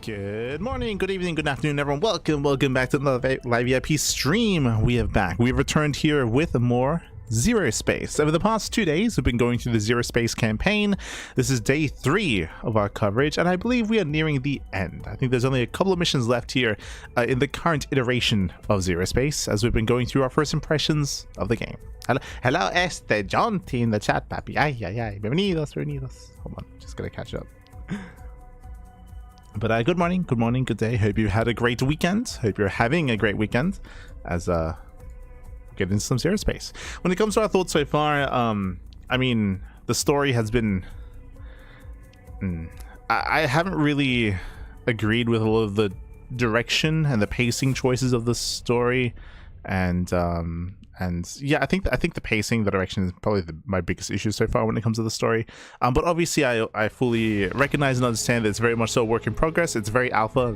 Good morning, good evening, good afternoon, everyone. Welcome back to another live VIP stream. We have returned here with more ZeroSpace. Over the past 2 days, we've been going through the ZeroSpace campaign. This is day 3 of our coverage, and I believe we are nearing the end. I think there's only a couple of missions left here in the current iteration of ZeroSpace, as we've been going through our first impressions of the game. Hello, John in the chat, papi. Ay. Bienvenidos. Hold on, just gonna catch up. But good morning, good day. Hope you had a great weekend. Hope you're having a great weekend as get into some ZeroSpace. When it comes to our thoughts so far, I mean, the story has been I haven't really agreed with a lot of the direction and the pacing choices of the story, and yeah, I think the pacing, the direction is probably my biggest issue so far when it comes to the story. But obviously I fully recognize and understand that it's very much so a work in progress. It's very alpha.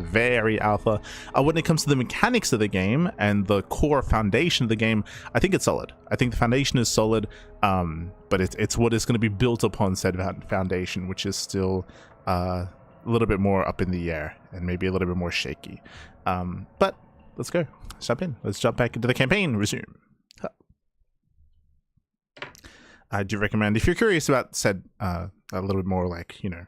When it comes to the mechanics of the game and the core foundation of the game, I think it's solid. I think the foundation is solid, but it's what is going to be built upon said foundation, which is still a little bit more up in the air and maybe a little bit more shaky. But let's go. Let's jump in. Let's jump back into the campaign. Resume. I do recommend, if you're curious about said a little bit more, like, you know,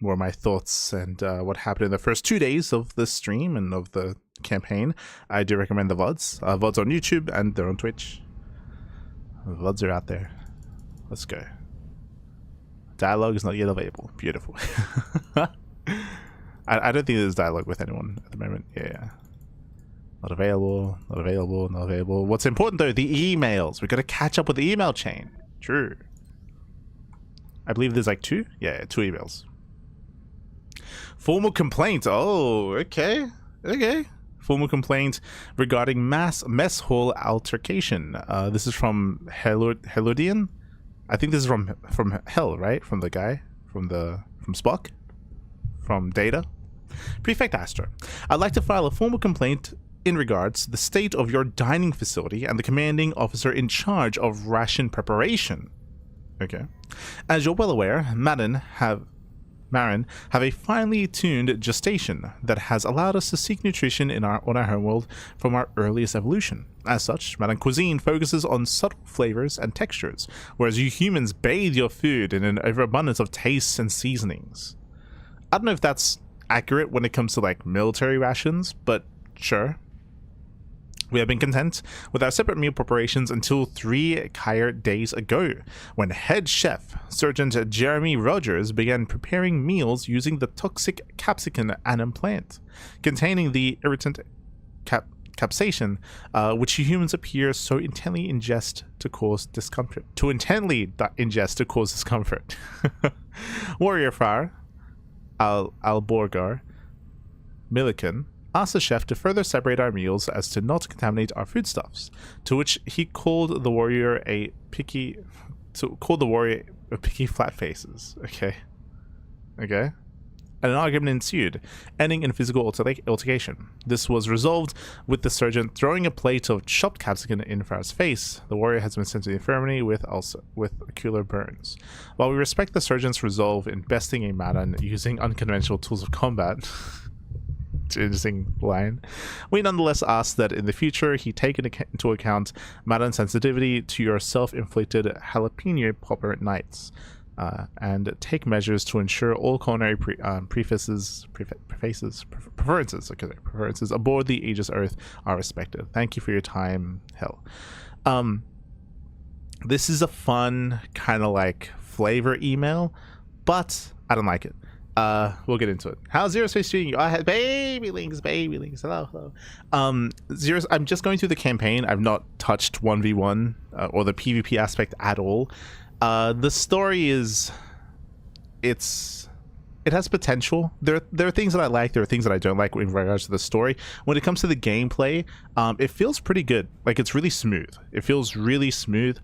more of my thoughts and what happened in the first 2 days of the stream and of the campaign, I do recommend the VODs. VODs on YouTube and they're on Twitch. The VODs are out there. Let's go. Dialogue is not yet available. Beautiful. I don't think there's dialogue with anyone at the moment. Yeah. Not available. What's important though, the emails. We've got to catch up with the email chain. True. I believe there's like 2? Yeah, 2 emails. Formal complaint. Oh, okay. Formal complaint regarding mess hall altercation. This is from Helodian. I think this is from Hell, right? From the guy, from Spock, from Data. Prefect Astra, I'd like to file a formal complaint in regards to the state of your dining facility and the commanding officer in charge of ration preparation. Okay. As you're well aware, Marin have a finely tuned gestation that has allowed us to seek nutrition on our homeworld from our earliest evolution. As such, Marin cuisine focuses on subtle flavors and textures, whereas you humans bathe your food in an overabundance of tastes and seasonings. I don't know if that's accurate when it comes to like military rations, but sure. We have been content with our separate meal preparations until 3 Kyre days ago, when head chef Sergeant Jeremy Rogers began preparing meals using the toxic capsicum anum plant, containing the irritant capsaicin, which humans appear so intently ingest to cause discomfort. Warrior Far Alborgar Milliken asked the chef to further separate our meals as to not contaminate our foodstuffs, to which he called the warrior picky flat faces. Okay. And an argument ensued, ending in physical altercation. This was resolved with the sergeant throwing a plate of chopped capsicum in Farah's face. The warrior has been sent to the infirmary with ocular burns. While we respect the sergeant's resolve in besting a Madan using unconventional tools of combat, interesting line, we nonetheless ask that in the future he take into account Madan's sensitivity to your self-inflicted jalapeno popper nights, and take measures to ensure all culinary preferences aboard the Aegis Earth are respected. Thank you for your time, Hell. This is a fun kind of like flavor email, but I don't like it. We'll get into it. How's ZeroSpace treating you? I had baby links. Hello. I'm just going through the campaign. I've not touched 1v1 or the PvP aspect at all. The story it has potential. There are things that I like. There are things that I don't like in regards to the story. When it comes to the gameplay, it feels pretty good. Like, it's really smooth. It feels really smooth.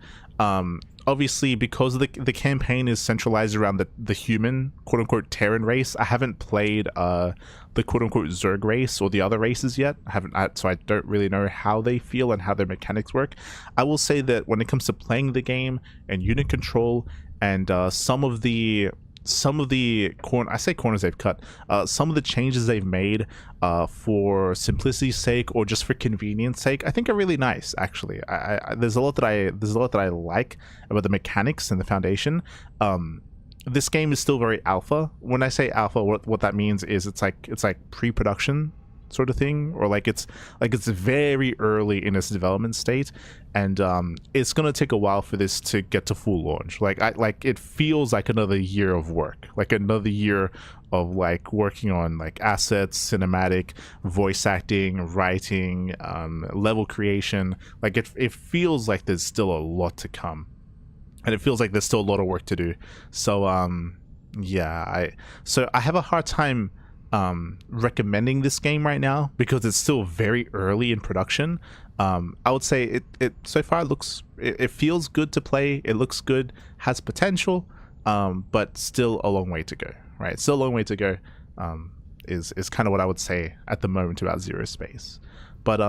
Obviously, because the campaign is centralized around the human quote-unquote Terran race, I haven't played the quote-unquote Zerg race or the other races yet. So I don't really know how they feel and how their mechanics work. I will say that when it comes to playing the game and unit control and some of the some of the corners they've cut, some of the changes they've made for simplicity's sake or just for convenience sake, I think are really nice. Actually, there's a lot that I like about the mechanics and the foundation. This game is still very alpha. When I say alpha, what that means is it's like pre-production sort of thing, or like it's very early in its development state, and it's gonna take a while for this to get to full launch. Like it feels like another year of work, like another year of like working on like assets, cinematic, voice acting, writing, level creation. Like it feels like there's still a lot to come, and it feels like there's still a lot of work to do. So yeah, I have a hard time recommending this game right now because it's still very early in production. I would say it so far it feels good to play, it looks good, has potential, but still a long way to go, right? Still a long way to go, is kind of what I would say at the moment about ZeroSpace. But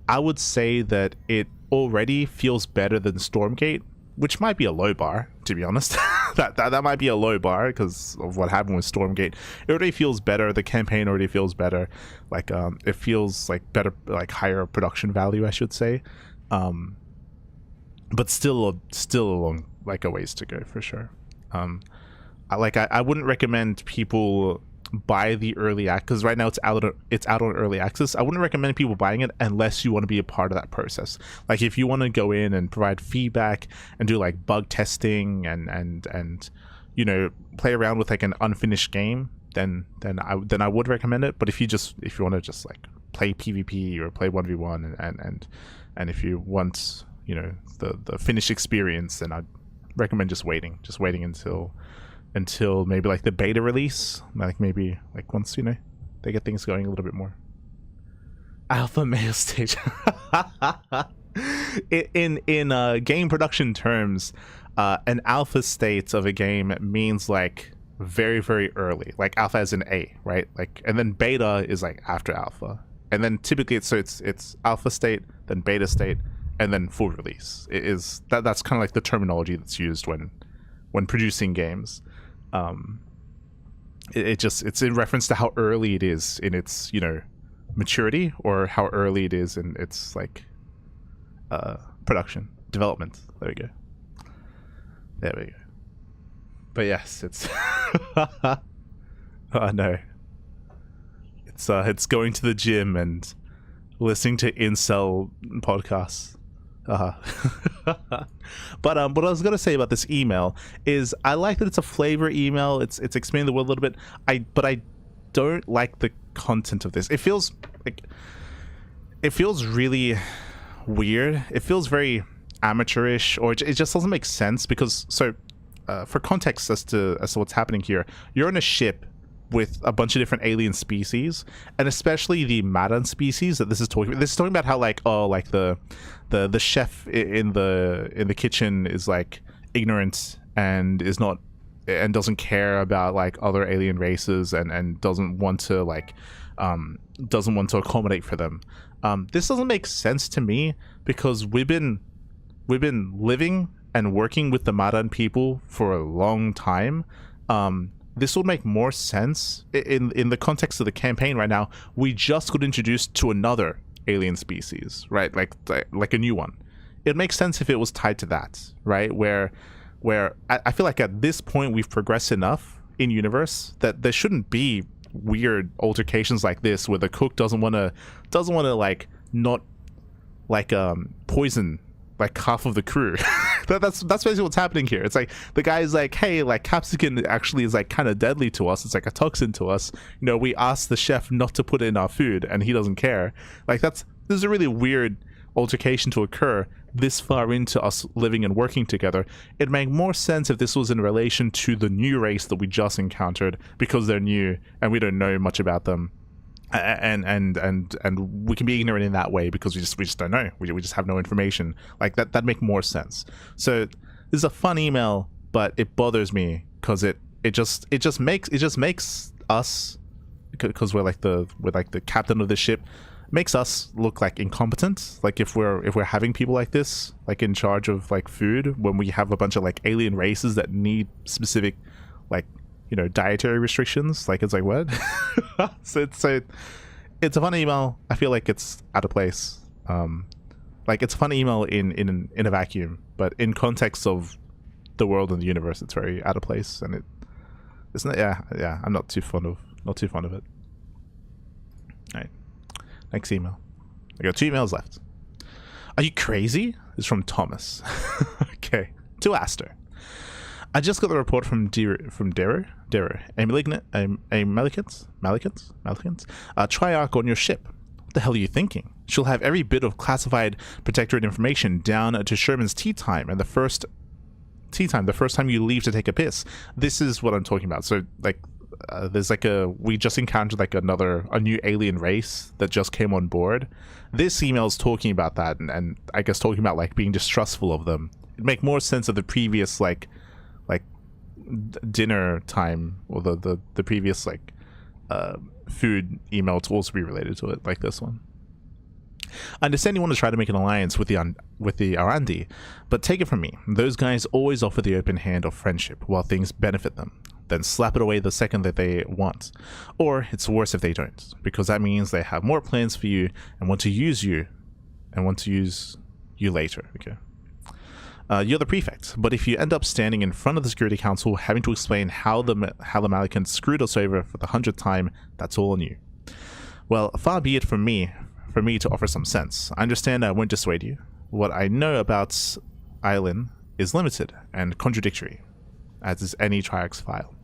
I would say that it already feels better than Stormgate, which might be a low bar, to be honest. that might be a low bar because of what happened with Stormgate. It already feels better. The campaign already feels better. Like it feels like better, like higher production value, I should say. But still a long, like, a ways to go for sure. I wouldn't recommend people buy the early access, because right now it's out on early access. I wouldn't recommend people buying it unless you want to be a part of that process. Like if you want to go in and provide feedback and do like bug testing and you know, play around with like an unfinished game, then I would recommend it. But if you want to just like play PvP or play 1v1 and if you want, you know, the finished experience, then I'd recommend just waiting until maybe like the beta release, like maybe like once, you know, they get things going a little bit more. Alpha male stage. in game production terms, an alpha state of a game means like very, very early, like alpha as in A, right? Like, and then beta is like after alpha, and then typically it's alpha state, then beta state, and then full release. That's kind of like the terminology that's used when producing games. It's in reference to how early it is in its, you know, maturity, or how early it is in its like production development. There we go. But yes, it's oh no, it's going to the gym and listening to incel podcasts. But what I was gonna say about this email is I like that it's a flavor email. It's expanding the world a little bit. But I don't like the content of this. It feels really weird. It feels very amateurish, or it just doesn't make sense because for context as to what's happening here, you're on a ship with a bunch of different alien species, and especially the Madan species that this is talking about. This is talking about how like, oh, like the chef in the kitchen is like ignorant and is not, and doesn't care about like other alien races, and doesn't want to accommodate for them. This doesn't make sense to me because we've been living and working with the Madan people for a long time. This would make more sense in the context of the campaign right now. We just got introduced to another alien species, right? Like a new one. It makes sense if it was tied to that, right? Where I feel like at this point we've progressed enough in universe that there shouldn't be weird altercations like this where the cook doesn't want to like not like poison like half of the crew. That's basically what's happening here. It's like the guy's like, hey, like capsicum actually is like kind of deadly to us. It's like a toxin to us. You know, we asked the chef not to put it in our food and he doesn't care. Like this is a really weird altercation to occur this far into us living and working together. It'd make more sense if this was in relation to the new race that we just encountered because they're new and we don't know much about them. And we can be ignorant in that way because we just don't know. We just have no information. Like that'd make more sense. So this is a fun email, but it bothers me because it just makes us, because we're like the captain of the ship, makes us look like incompetent. Like if we're having people like this like in charge of like food when we have a bunch of like alien races that need specific like you know, dietary restrictions. Like, it's like, what? so it's a fun email. I feel like it's out of place. Like, it's a fun email in a vacuum, but in context of the world and the universe, it's very out of place, and it's not. Yeah. I'm not too fond of it. All right, next email. I got 2 emails left. Are you crazy? It's from Thomas. Okay, to Aster. I just got the report from Dero, a Malicant, Triarch on your ship. What the hell are you thinking? She'll have every bit of classified protectorate information down to Sherman's tea time, and the first time you leave to take a piss. This is what I'm talking about. So, like, there's like we just encountered like a new alien race that just came on board. This email is talking about that, and I guess talking about like being distrustful of them. It'd make more sense of the previous like dinner time, or the previous like food email to also be related to it, like this one. I understand you want to try to make an alliance with the Arandi, but take it from me, those guys always offer the open hand of friendship while things benefit them, then slap it away the second that they want. Or it's worse if they don't, because that means they have more plans for you and want to use you later. Okay. You're the prefect, but if you end up standing in front of the Security Council having to explain how the Malicans screwed us over for the 100th time, that's all on you. Well, far be it from me to offer some sense. I understand I won't dissuade you. What I know about Eileen is limited and contradictory, as is any Triarch's file.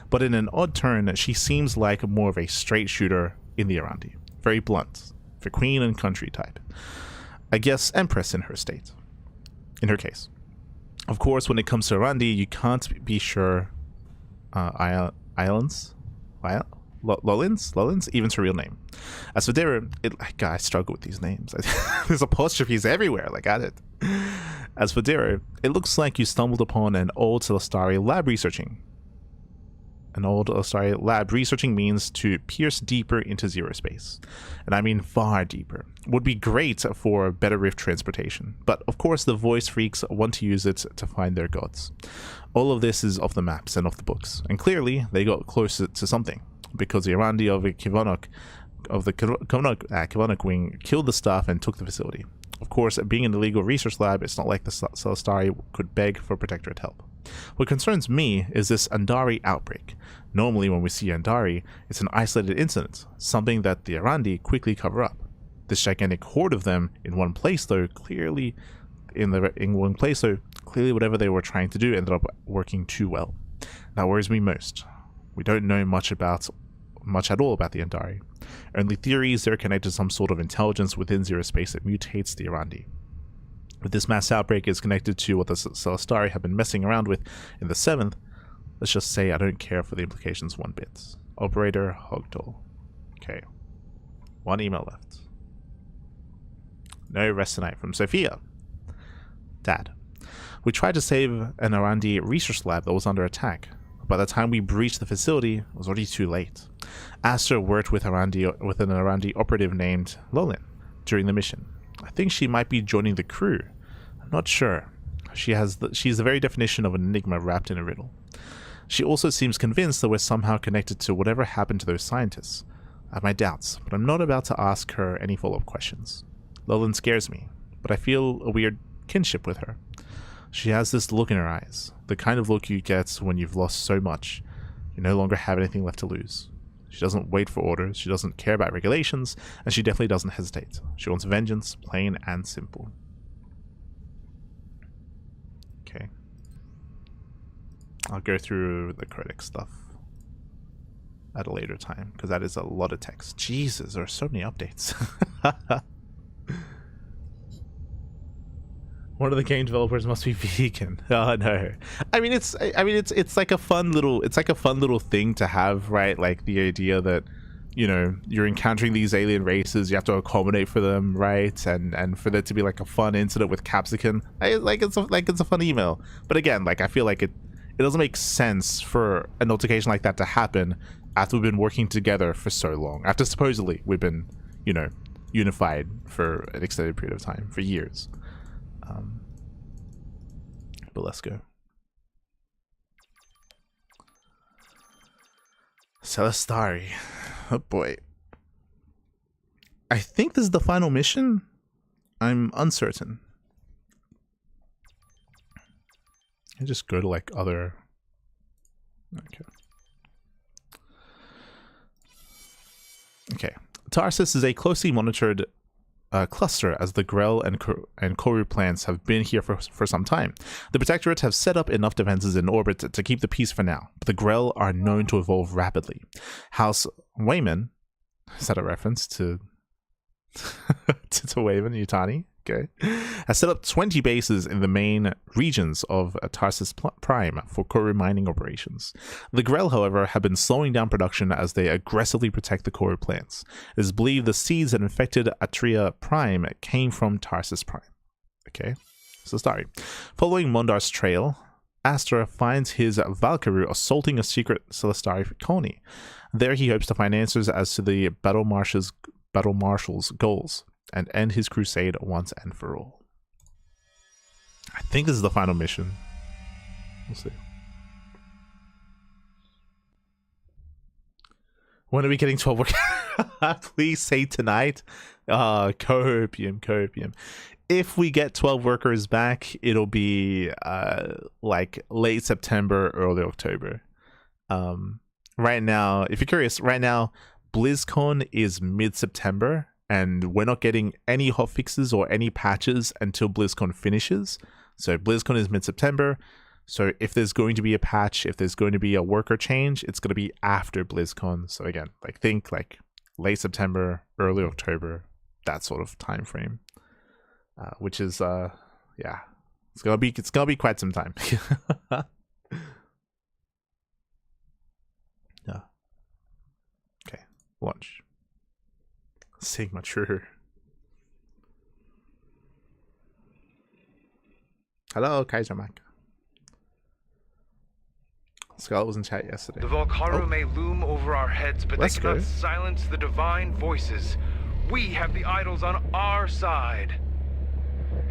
But in an odd turn, she seems like more of a straight shooter in the Arandi. Very blunt, for queen and country type. I guess Empress in her case. Of course, when it comes to Arandi, you can't be sure Lolins, even her real name. As for Dero, I struggle with these names. There's apostrophes everywhere, like at it. As for Dero, it looks like you stumbled upon an old Celestari lab researching. An old Celestari lab researching means to pierce deeper into ZeroSpace. And I mean far deeper. Would be great for better rift transportation. But of course the voice freaks want to use it to find their gods. All of this is off the maps and off the books. And clearly they got closer to something, because the Arandi of the Kivonok wing killed the staff and took the facility. Of course, being an illegal research lab, it's not like the Celestari could beg for Protectorate help. What concerns me is this Andari outbreak. Normally when we see Andari, it's an isolated incident, something that the Arandi quickly cover up. This gigantic horde of them in one place though, clearly whatever they were trying to do ended up working too well. That worries me most. We don't know much at all about the Andari. Only theories they're connected to some sort of intelligence within ZeroSpace that mutates the Arandi. If this mass outbreak is connected to what the Celestari have been messing around with in the 7th, let's just say I don't care for the implications one bit. Operator Hogtol. Okay. 1 email left. No rest tonight from Sophia. Dad. We tried to save an Arandi research lab that was under attack. By the time we breached the facility, it was already too late. Aster worked with an Arandi operative named Lolin during the mission. I think she might be joining the crew. I'm not sure. She's the very definition of an enigma wrapped in a riddle. She also seems convinced that we're somehow connected to whatever happened to those scientists. I have my doubts, but I'm not about to ask her any follow-up questions. Lolin scares me, but I feel a weird kinship with her. She has this look in her eyes, the kind of look you get when you've lost so much, you no longer have anything left to lose. She doesn't wait for orders, she doesn't care about regulations, and she definitely doesn't hesitate. She wants vengeance, plain and simple. Okay. I'll go through the codex stuff at a later time, because that is a lot of text. Jesus, there are so many updates. One of the game developers must be vegan. Oh no. I mean it's like a fun little thing to have, right? Like the idea that, you know, you're encountering these alien races, you have to accommodate for them, right? And for there to be like a fun incident with Capsicum. It's a fun email. But again, like I feel like it doesn't make sense for an altercation like that to happen after we've been working together for so long. After supposedly we've been, you know, unified for an extended period of time, for years. But let's go. Celestari. Oh boy. I think this is the final mission. I'm uncertain. I just go to like other. Okay. Okay. Tarsus is a closely monitored cluster, as the Grell and Koru plants have been here for some time. The Protectorate have set up enough defenses in orbit to keep the peace for now, but the Grell are known to evolve rapidly. House Wayman, is that a reference to Wayman Yutani? Okay. Has set up 20 bases in the main regions of Tarsus Prime for Koru mining operations. The Grell, however, have been slowing down production as they aggressively protect the Koru plants. It is believed the seeds that infected Atria Prime came from Tarsus Prime. Okay, so sorry. Following Mondar's trail, Astra finds his Valkyrie assaulting a secret Celestari colony. There he hopes to find answers as to the Battle Marshal's goals and end his crusade once and for all. I think this is the final mission. We'll see. When are we getting 12 workers? Please say tonight. Copium. If we get 12 workers back, it'll be like late September, early October. Right now, if you're curious, right now BlizzCon is mid-September, and we're not getting any hotfixes or any patches until BlizzCon finishes. So BlizzCon is mid-September. So if there's going to be a patch, if there's going to be a worker change, it's going to be after BlizzCon. So again, like think like late September, early October, that sort of time frame. Which is yeah, it's gonna be quite some time. Yeah. Okay, launch. Sigma true. Hello, Kaiser Mac. Scarlet was in chat yesterday. The Volcaro may loom over our heads, but they cannot silence the divine voices. We have the idols on our side.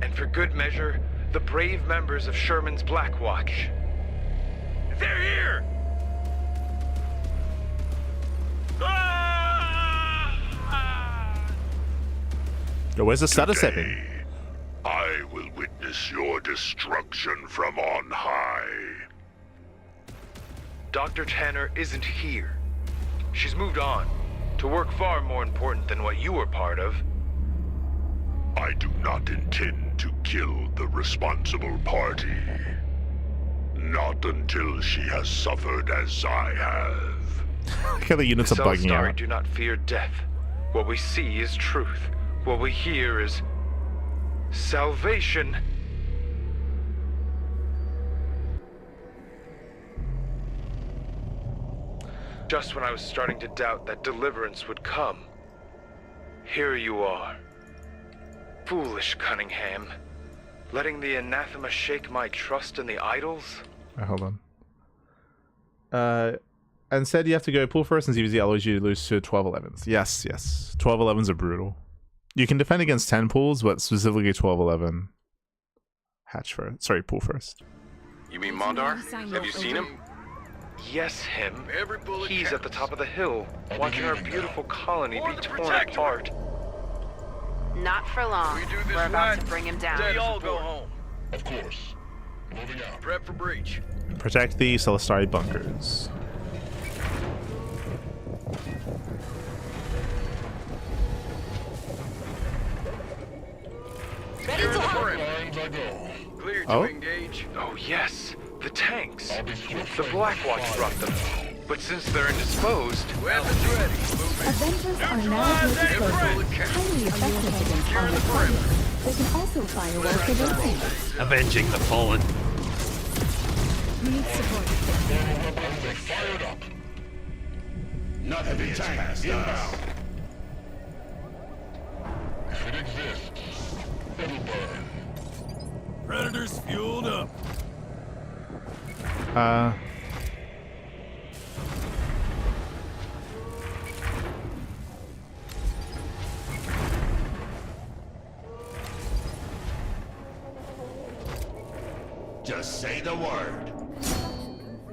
And for good measure, the brave members of Sherman's Black Watch. They're here! Yo, where's the status setting? I will witness your destruction from on high. Dr. Tanner isn't here. She's moved on to work far more important than what you were part of. I do not intend to kill the responsible party. Not until she has suffered as I have. Look how the units are bugging out. Do not fear death. What we see is truth. What we hear is salvation. Just when I was starting to doubt that deliverance would come, here you are. Foolish Cunningham, letting the anathema shake my trust in the idols? Hold on. And said you have to go pull first and ZVZ, otherwise you lose to 12-11s. Yes. 12-11s are brutal. You can defend against 10 pulls, but specifically 12-11. Hatch first. Sorry, pull first. You mean Mondar? Have you seen him? Yes, him. He's at the top of the hill, watching our beautiful colony be torn apart. Not for long. We're about to bring him down. We all go home. Of course. Moving out. Prep for breach. Protect the Celestari bunkers. Ready to hunt. Clear to Oh? engage. Oh yes, the tanks. The Black Watch brought them. But since they're indisposed, Weapons ready. Avengers are now at your disposal, highly effective against armored targets. They can also firewall for their team. Avenging the fallen. We need support. Fired up. Not heavy tanks inbound. If it exists, it'll burn. Predators fueled up. Just say the word.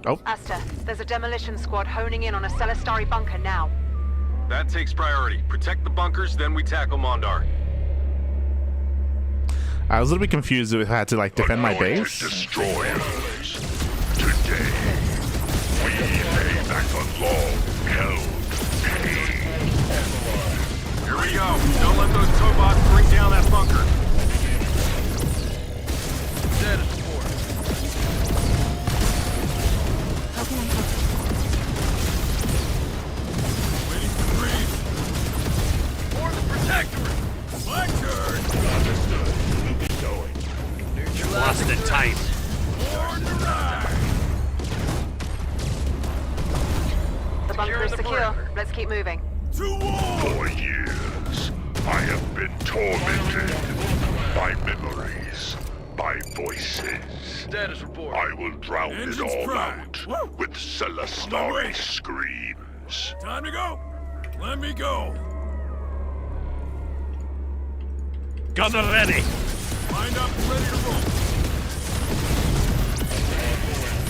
Oh, Asta, there's a demolition squad honing in on a Celestari bunker now. That takes priority. Protect the bunkers, then we tackle Mondar. I was a little bit confused if I had to like defend my Anointed base. destroyers. Today, we pay back a long-held pain. Here we go. Don't let those cobots bring down that bunker. Status report. How can I help? Waiting for green. For the protectorate. My turn. Understood. We'll be going. Lost in tight. Born to ride. The bunker is secure. Let's keep moving. To war. For years, I have been tormented by memories, by voices. Status report. I will drown Engines it all prime. out Woo. with Celestari screams. Time to go. Let me go. Gunner ready. Lined up and ready to roll.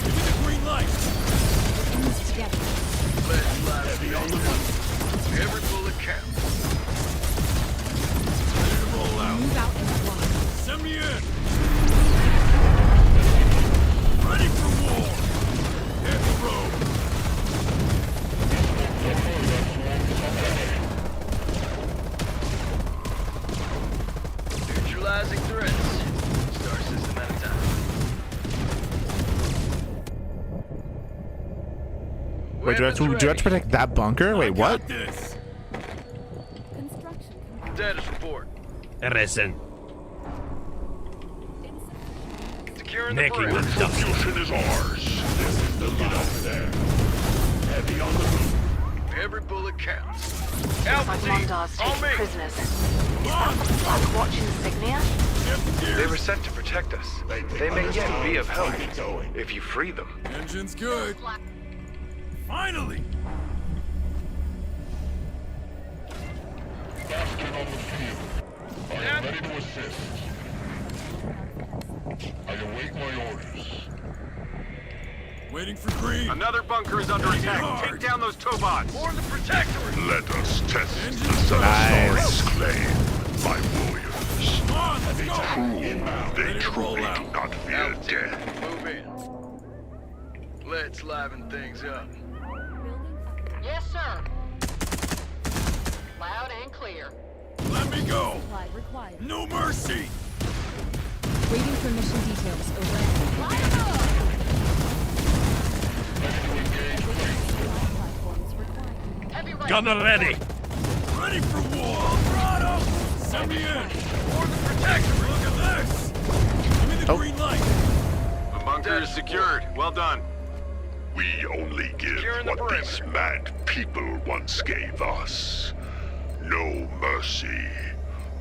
Give me the green light. Ends together. Let's live beyond the money. Every bullet counts. Ready to roll out. Move out and one. Send me in. Ready for war. Hit the road. Neutralizing threats. Star system at a time. Wait, do I have to protect that bunker? Wait, what? Got this. Construction complete. Status report. Resen. Securing the Making perimeter. them dust. Retribution is ours. This is the line there. Heavy on the move. Every bullet counts. Looks Alpha like team, Mondar's on taking me. prisoners. Is that the Black Watch insignia? Shift They gears. were sent to protect us. They may yet be of help if you free them. Engine's good. Finally. Waiting for green. Another bunker is under attack. hard. Take down those cobots. For the protectorate. Let us test the Engines Celestari's claim by warriors. Come on, let's go. They Ready to roll truly out. do not fear Alpha team, death. move in. Let's liven things up. Yes, sir. Loud and clear. Let me go. Supply required. No mercy. Waiting for mission details. Over. Platforms required. Gunner ready. Ready for war. Alvarado. Send me in. For the protectorate. Look at this. Give me the Oh. green light. The bunker is secured. Well done. We only give Securing the what these mad people once gave us. No mercy.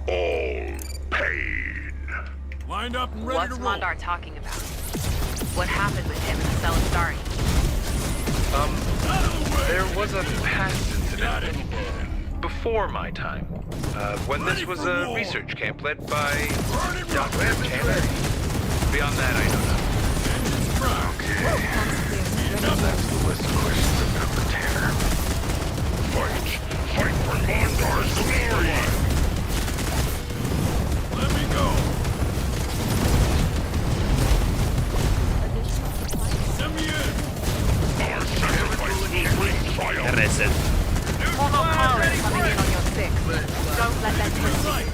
All pain. Lined up and ready What's to roll. Mondar talking about? What happened with him and the Celestari? Out of the way. There was a past incident before my time, when this was a research camp led by DUCKLINGS. Beyond that, I don't know. Engines prime. Now that's the list of questions of number 10. Fight. Fight for Mondar's glory. Let me go. Additional supplies. Send me in. Our sacrifice will bring triumph. More Kara coming in on your six. Don't let them Green push. light.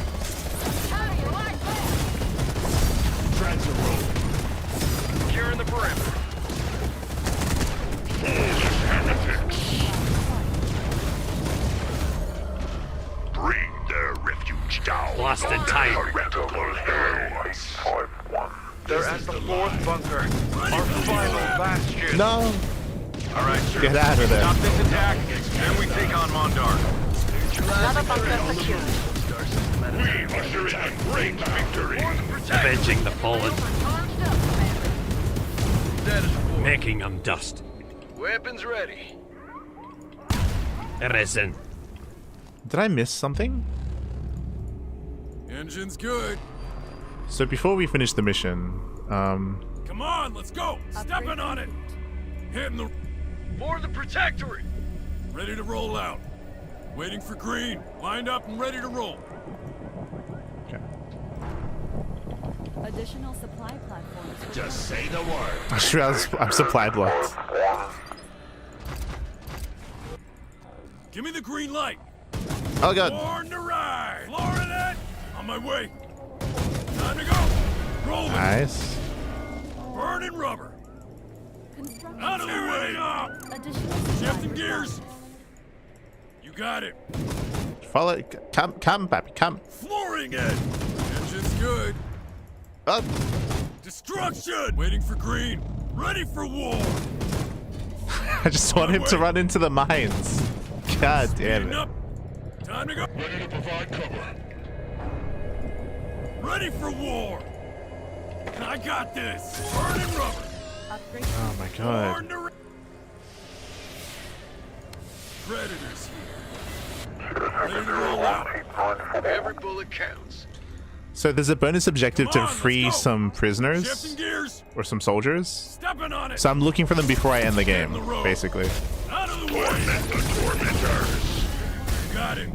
Securing the perimeter. Bring their refuge down. Lost in time. Heretical heroes. They're at the fourth bunker, our final bastion. No. All right, sir. Get out of there. Stop this attack, then we take on Mondar. Another bunker secured. Star system at a time. We usher in a great victory. Avenging the fallen. Status report. Making them dust. Weapons ready. Resen. Did I miss something? Engine's good. So before we finish the mission, Come on, let's go. Stepping on it. Hitting the... For the Protectorate! Ready to roll out. Waiting for green. Lined up and ready to roll. Okay. Additional supply platforms. Just say the word. I'm supply blocked. Give me the green light. Oh god. Born to ride. Florida, on my way. Time to go. Rolling. Nice. Burning rubber. Construction. Out of the way. Additional supply Shifting gears. You got it. Follow. Come, papi, come. Flooring it. Engine's good. Oh. Destruction. Waiting for green. Ready for war. I just want him to run into the mines. God damn Speeding it. up. Time to go. Ready to provide cover. Ready for war. I got this. Burning rubber. upgrade. Oh my god. Born to ra- Predators here. Ready to roll out. Every bullet counts. So there's a bonus objective Come to on, let's free go. some prisoners Shifting gears. or some soldiers. Stepping on it. So I'm looking for them before I end the game, the road. basically. Out of the Torment way. the tormentors. Got it.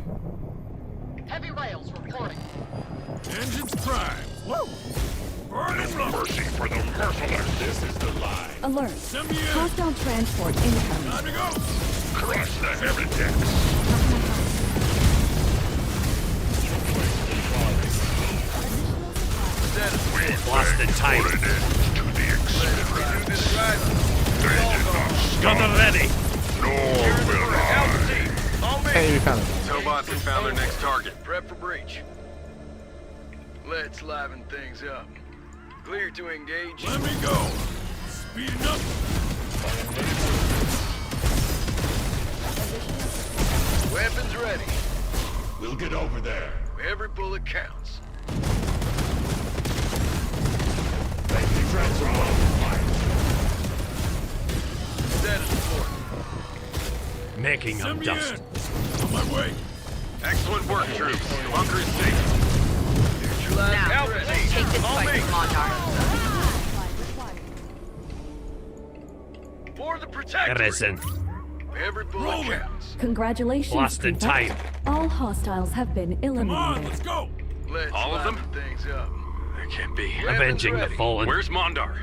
Heavy rails reporting. Engines prime. Woo. Burning rubber. Mercy for the merciless. This is the line. Alert. Send me in. Hostile transport incoming. Time to go. Crush the heretics. Lost the time. Put an end to the experiment. This right. They did not stop. Gun ready. Nor will I. Team, on me. Hey, we found him. Tobots have found their next target. Prep for breach. Let's liven things up. Clear to engage. Let me go. Speeding up. Weapons ready. We'll get over there. Every bullet counts. Status report. Making Send them me dust. in. On my way. Excellent work, troops. The bunker is safe. Neutralize Now, Alpha take this on fight me. to Mondar. For the Protectorate. Arisen. Every bullet Rolling. counts. Congratulations. Lost in Prefect. time. All hostiles have been Come on, eliminated. let's go. Let's All of them? liven things up. That can't be. Weapons Avenging the ready. fallen. Where's Mondar?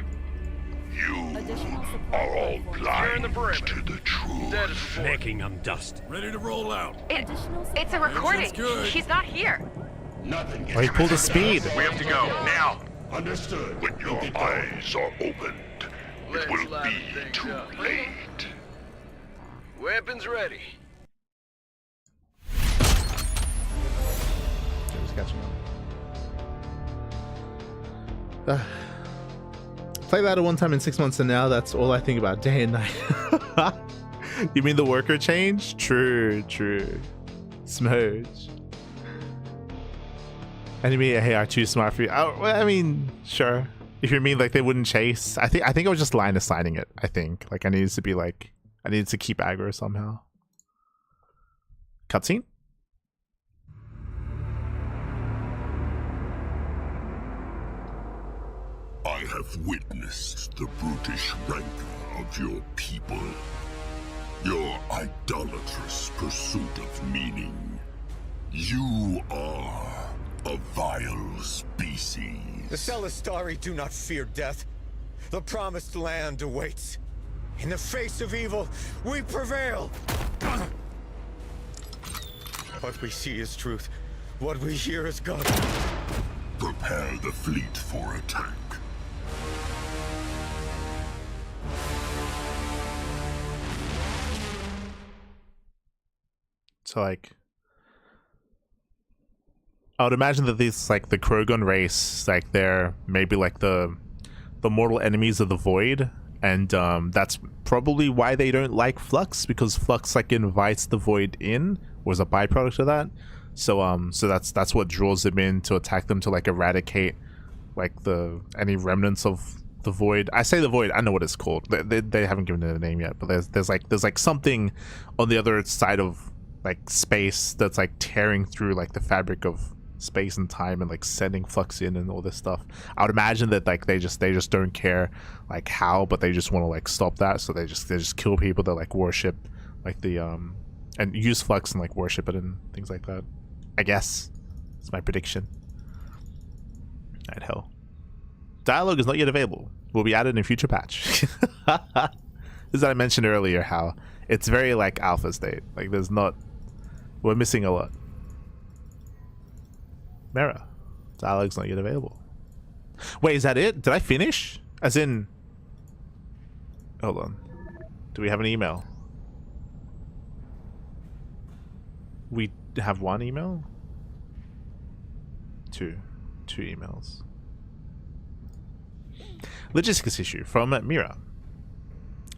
You Additional supply are all platforms. the blind perimeter. to the truth. Status report. Making them dust. Ready to roll out. Additional It's a supply- recording. Engine's good. He's not here. Nothing gets Oh, he pulled a speed. We have to go now. Understood. When your eyes are opened, Let's it will liven be things too up. late. Weapons ready. Just catching up. Play that at one time in 6 months, and now that's all I think about day and night. You mean the worker change? True, true. Smudge. Enemy are too smart for you. Oh, well, I mean, sure. If you mean like they wouldn't chase, I think I was just line assigning it. I think like I needed to keep aggro somehow. Cutscene. I have witnessed the brutish rancor of your people. Your idolatrous pursuit of meaning. You are a vile species. The Celestari do not fear death. The promised land awaits. In the face of evil, we prevail. What we see is truth. What we hear is God. Prepare the fleet for attack. So like, I would imagine that these like the Krogan race, like they're maybe like the mortal enemies of the void, and that's probably why they don't like Flux, because Flux like invites the void in, was a byproduct of that. So so that's what draws them in to attack them, to like eradicate like any remnants of the void. I say the void, I know what it's called. They haven't given it a name yet, but there's like something on the other side of like space that's like tearing through like the fabric of space and time and like sending flux in and all this stuff. I would imagine that like they just don't care like how, but they just want to like stop that, so they just kill people that like worship like the and use flux and like worship it and things like that. I guess it's my prediction. Alright, hell. Dialogue is not yet available. Will be added in a future patch. As I mentioned earlier, how it's very like alpha state. Like there's not, we're missing a lot. Mera, dialogue's not yet available. Wait, is that it? Did I finish? As in, hold on. Do we have an email? We have one email? Two emails. Logistics issue from Mira.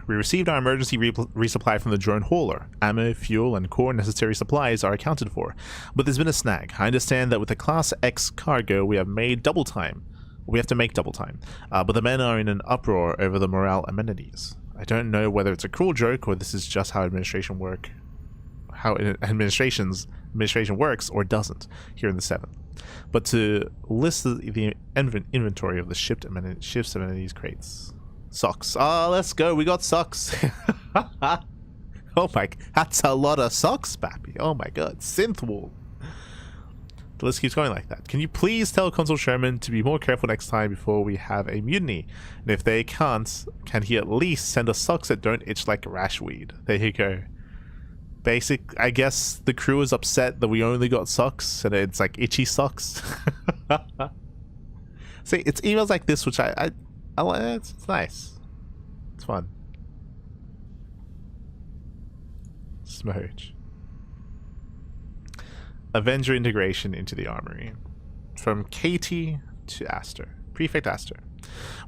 We received our emergency resupply from the drone hauler. Ammo, fuel, and core necessary supplies are accounted for. But there's been a snag. I understand that with the Class X cargo, we have made double time. We have to make double time. But the men are in an uproar over the morale amenities. I don't know whether it's a cruel joke or this is just how administration works or doesn't here in the 7th. But to list the inventory of the ship's amenities crates. Socks. Ah, let's go. We got socks. Oh my, that's a lot of socks, Pappy. Oh my god. Synth wool. The list keeps going like that. Can you please tell Consul Sherman to be more careful next time before we have a mutiny? And if they can't, can he at least send us socks that don't itch like rash weed? There you go. I guess the crew is upset that we only got socks and it's like itchy socks. See, it's emails like this which I like. It's nice. It's fun. Smooch. Avenger integration into the armory. From Katie to Aster. Prefect Aster.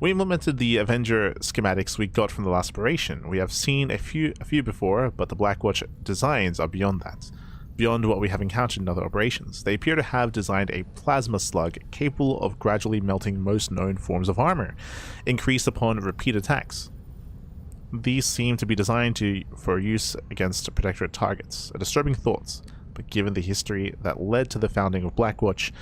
We implemented the Avenger schematics we got from the last operation. We have seen a few before, but the Blackwatch designs are beyond that. Beyond what we have encountered in other operations. They appear to have designed a plasma slug capable of gradually melting most known forms of armor, increased upon repeat attacks. These seem to be designed for use against Protectorate targets. A disturbing thought, but given the history that led to the founding of Blackwatch,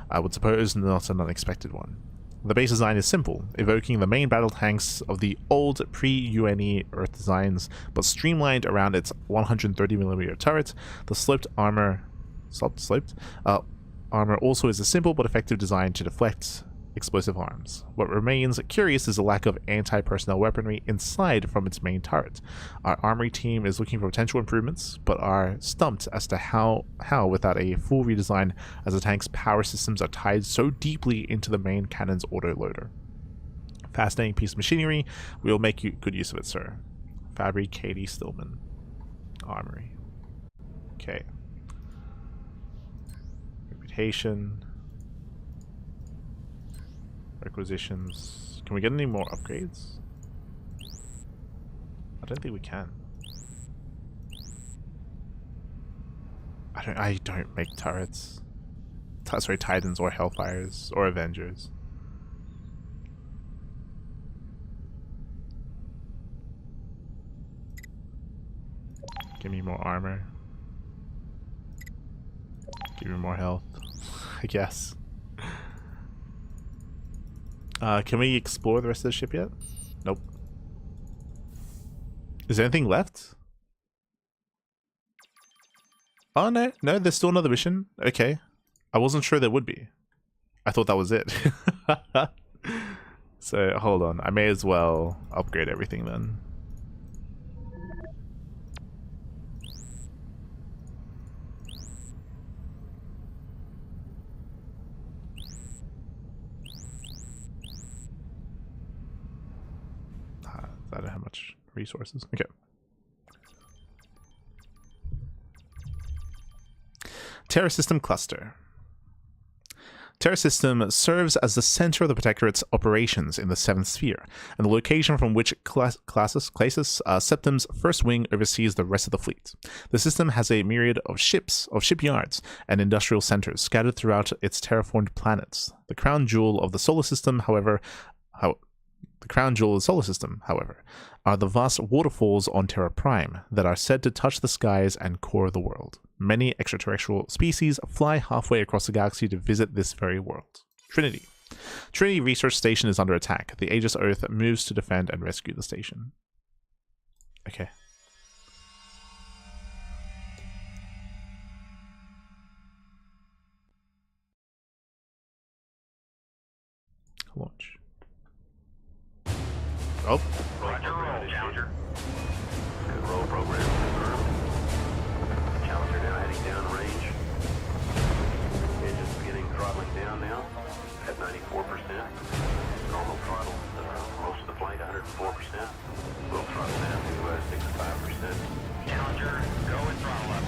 I would suppose not an unexpected one. The base design is simple, evoking the main battle tanks of the old pre-UNE Earth designs, but streamlined around its 130mm turret. The sloped armor also is a simple but effective design to deflect explosive arms. What remains curious is the lack of anti-personnel weaponry inside from its main turret. Our armory team is looking for potential improvements, but are stumped as to how without a full redesign, as the tank's power systems are tied so deeply into the main cannon's autoloader. Fascinating piece of machinery. We will make good use of it, sir. Fabry Katie Stillman. Armory. Okay. Reputation. Requisitions. Can we get any more upgrades? I don't think we can. I don't make turrets. Sorry, Titans or Hellfires or Avengers. Give me more armor. Give me more health. I guess. Can we explore the rest of the ship yet? Nope. Is there anything left? Oh no, there's still another mission. Okay. I wasn't sure there would be. I thought that was it. So, hold on. I may as well upgrade everything then. I don't have much resources. Okay. Terra System Cluster. Terra System serves as the center of the Protectorate's operations in the 7th Sphere, and the location from which Clasus Septum's first wing oversees the rest of the fleet. The system has a myriad of shipyards, and industrial centers scattered throughout its terraformed planets. The crown jewel of the solar system, however, The crown jewel of the solar system, however, are the vast waterfalls on Terra Prime that are said to touch the skies and core of the world. Many extraterrestrial species fly halfway across the galaxy to visit this very world. Trinity. Trinity Research Station is under attack. The Aegis Earth moves to defend and rescue the station. Okay. Launch. Oh. Roger, roll, Challenger. Good roll program confirmed. Challenger now heading down range. Engines beginning throttling down now at 94%. Normal throttle, most of the flight 104%. We'll throttle down to 65%. Challenger, go and throttle up.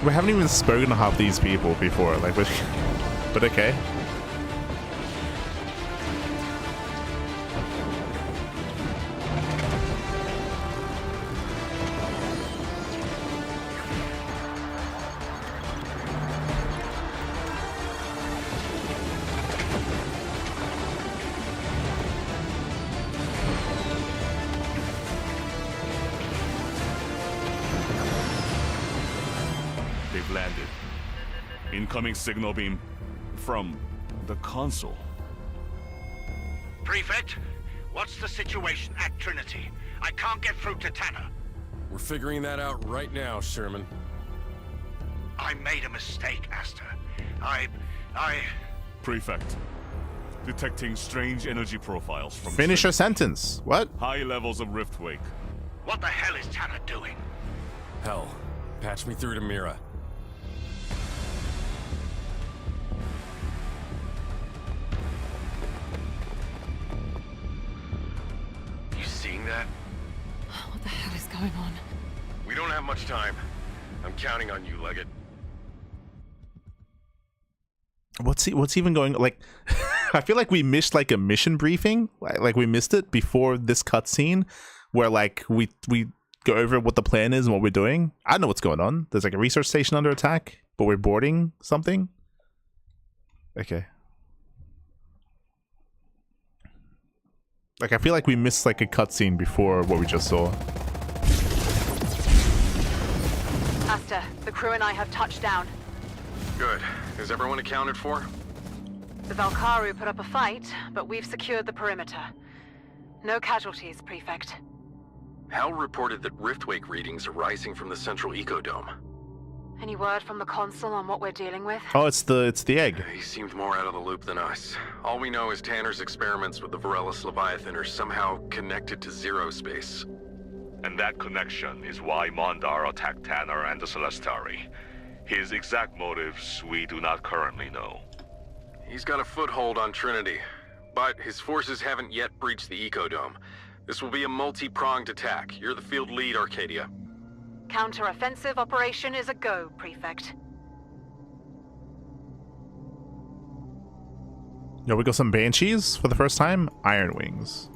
We haven't even spoken to half these people before, like, but okay. They've landed. Incoming signal beam from the console. Prefect, what's the situation at Trinity? I can't get through to Tanner. We're figuring that out right now, Sherman. I made a mistake, Aster. I... Prefect. Detecting strange energy profiles from... Finish your sentence. What? High levels of riftwake. What the hell is Tanner doing? Hell, patch me through to Mira. You seeing that? What the hell is going on? We don't have much time. I'm counting on you, Leggett. What's even going, like, I feel like we missed like a mission briefing, like we missed it before this cutscene where like we go over what the plan is and what we're doing. I don't know what's going on. There's like a research station under attack, but we're boarding something. Okay. Like, I feel like we missed like a cutscene before what we just saw. Aster, the crew and I have touched down. Good. Is everyone accounted for? The Valkaru put up a fight, but we've secured the perimeter. No casualties, Prefect. Hal reported that riftwake readings are rising from the central ecodome. Any word from the consul on what we're dealing with? Oh, it's the egg. He seemed more out of the loop than us. All we know is Tanner's experiments with the Varellus Leviathan are somehow connected to ZeroSpace. And that connection is why Mondar attacked Tanner and the Celestari. His exact motives we do not currently know. He's got a foothold on Trinity, but his forces haven't yet breached the ecodome. This will be a multi-pronged attack. You're the field lead, Arcadia. Counter-offensive operation is a go, Prefect. Yo, we got some Banshees for the first time. Iron Wings.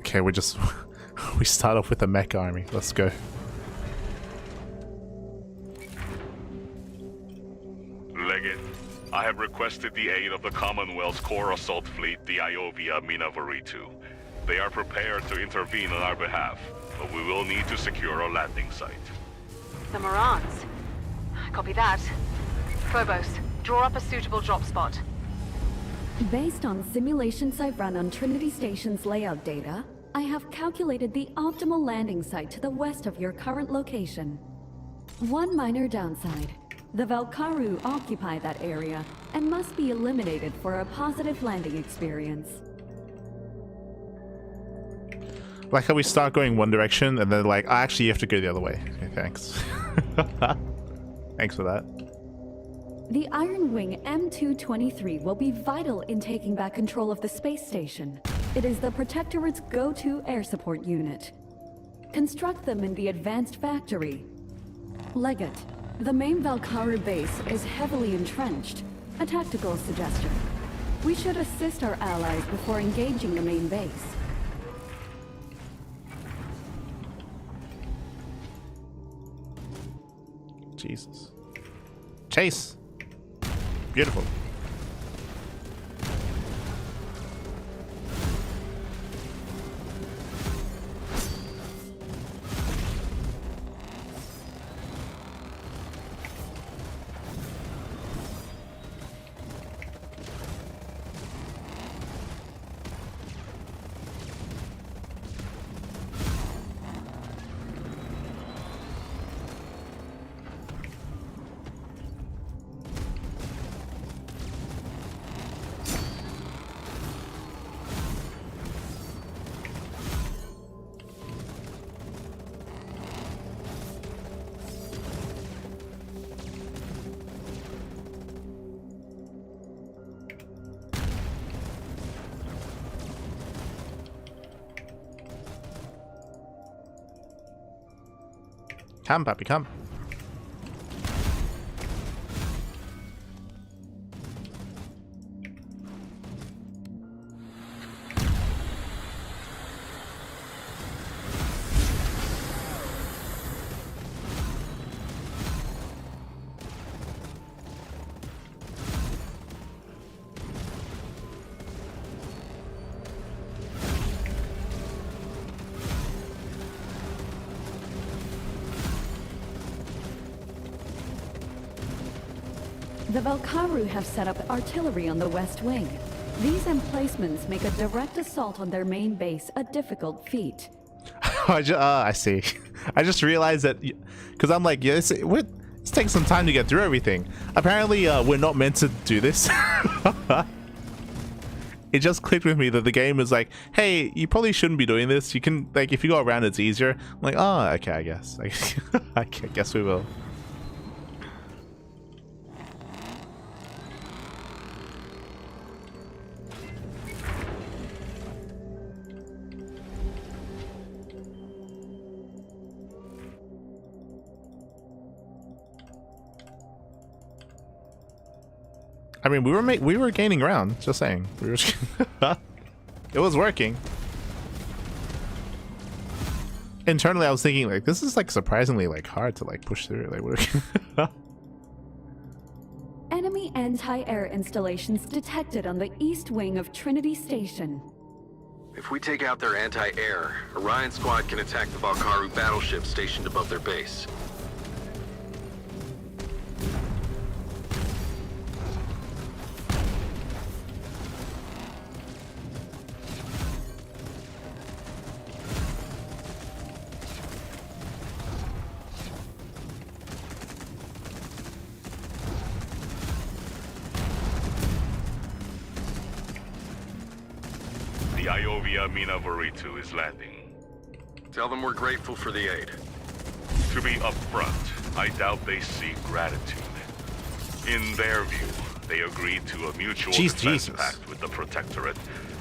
Okay, we start off with a mech army. Let's go. Leggett, I have requested the aid of the Commonwealth's core assault fleet, the Iovia Minavaritu. They are prepared to intervene on our behalf, but we will need to secure a landing site. The Morans. Copy that. Phobos, draw up a suitable drop spot. Based on simulations I've run on Trinity Station's layout data, I have calculated the optimal landing site to the west of your current location. One minor downside. The Valkaru occupy that area and must be eliminated for a positive landing experience. Like how we start going one direction and then like, actually you have to go the other way. Okay, thanks. Thanks for that. The Iron Wing M223 will be vital in taking back control of the space station. It is the Protectorate's go-to air support unit. Construct them in the advanced factory. Leggett, the main Valkaru base is heavily entrenched. A tactical suggestion. We should assist our allies before engaging the main base. Jesus. Chase! Beautiful. Come, puppy, come. The Valkaru have set up artillery on the west wing. These emplacements make a direct assault on their main base a difficult feat. I see. I just realized that, because I'm like, yes, it's taking some time to get through everything. Apparently, we're not meant to do this. It just clicked with me that the game is like, hey, you probably shouldn't be doing this. You can, like, if you go around, it's easier. I'm like, oh, okay, I guess. I guess we will. I mean, we were gaining ground. Just saying, we were. It was working. Internally, I was thinking like, this is like surprisingly like hard to like push through. Like, Enemy anti-air installations detected on the east wing of Trinity Station. If we take out their anti-air, Orion Squad can attack the Valkaru battleship stationed above their base. The Iovia Mina Voritu is landing. Tell them we're grateful for the aid. To be upfront, I doubt they seek gratitude. In their view, they agreed to a mutual defense pact with the Protectorate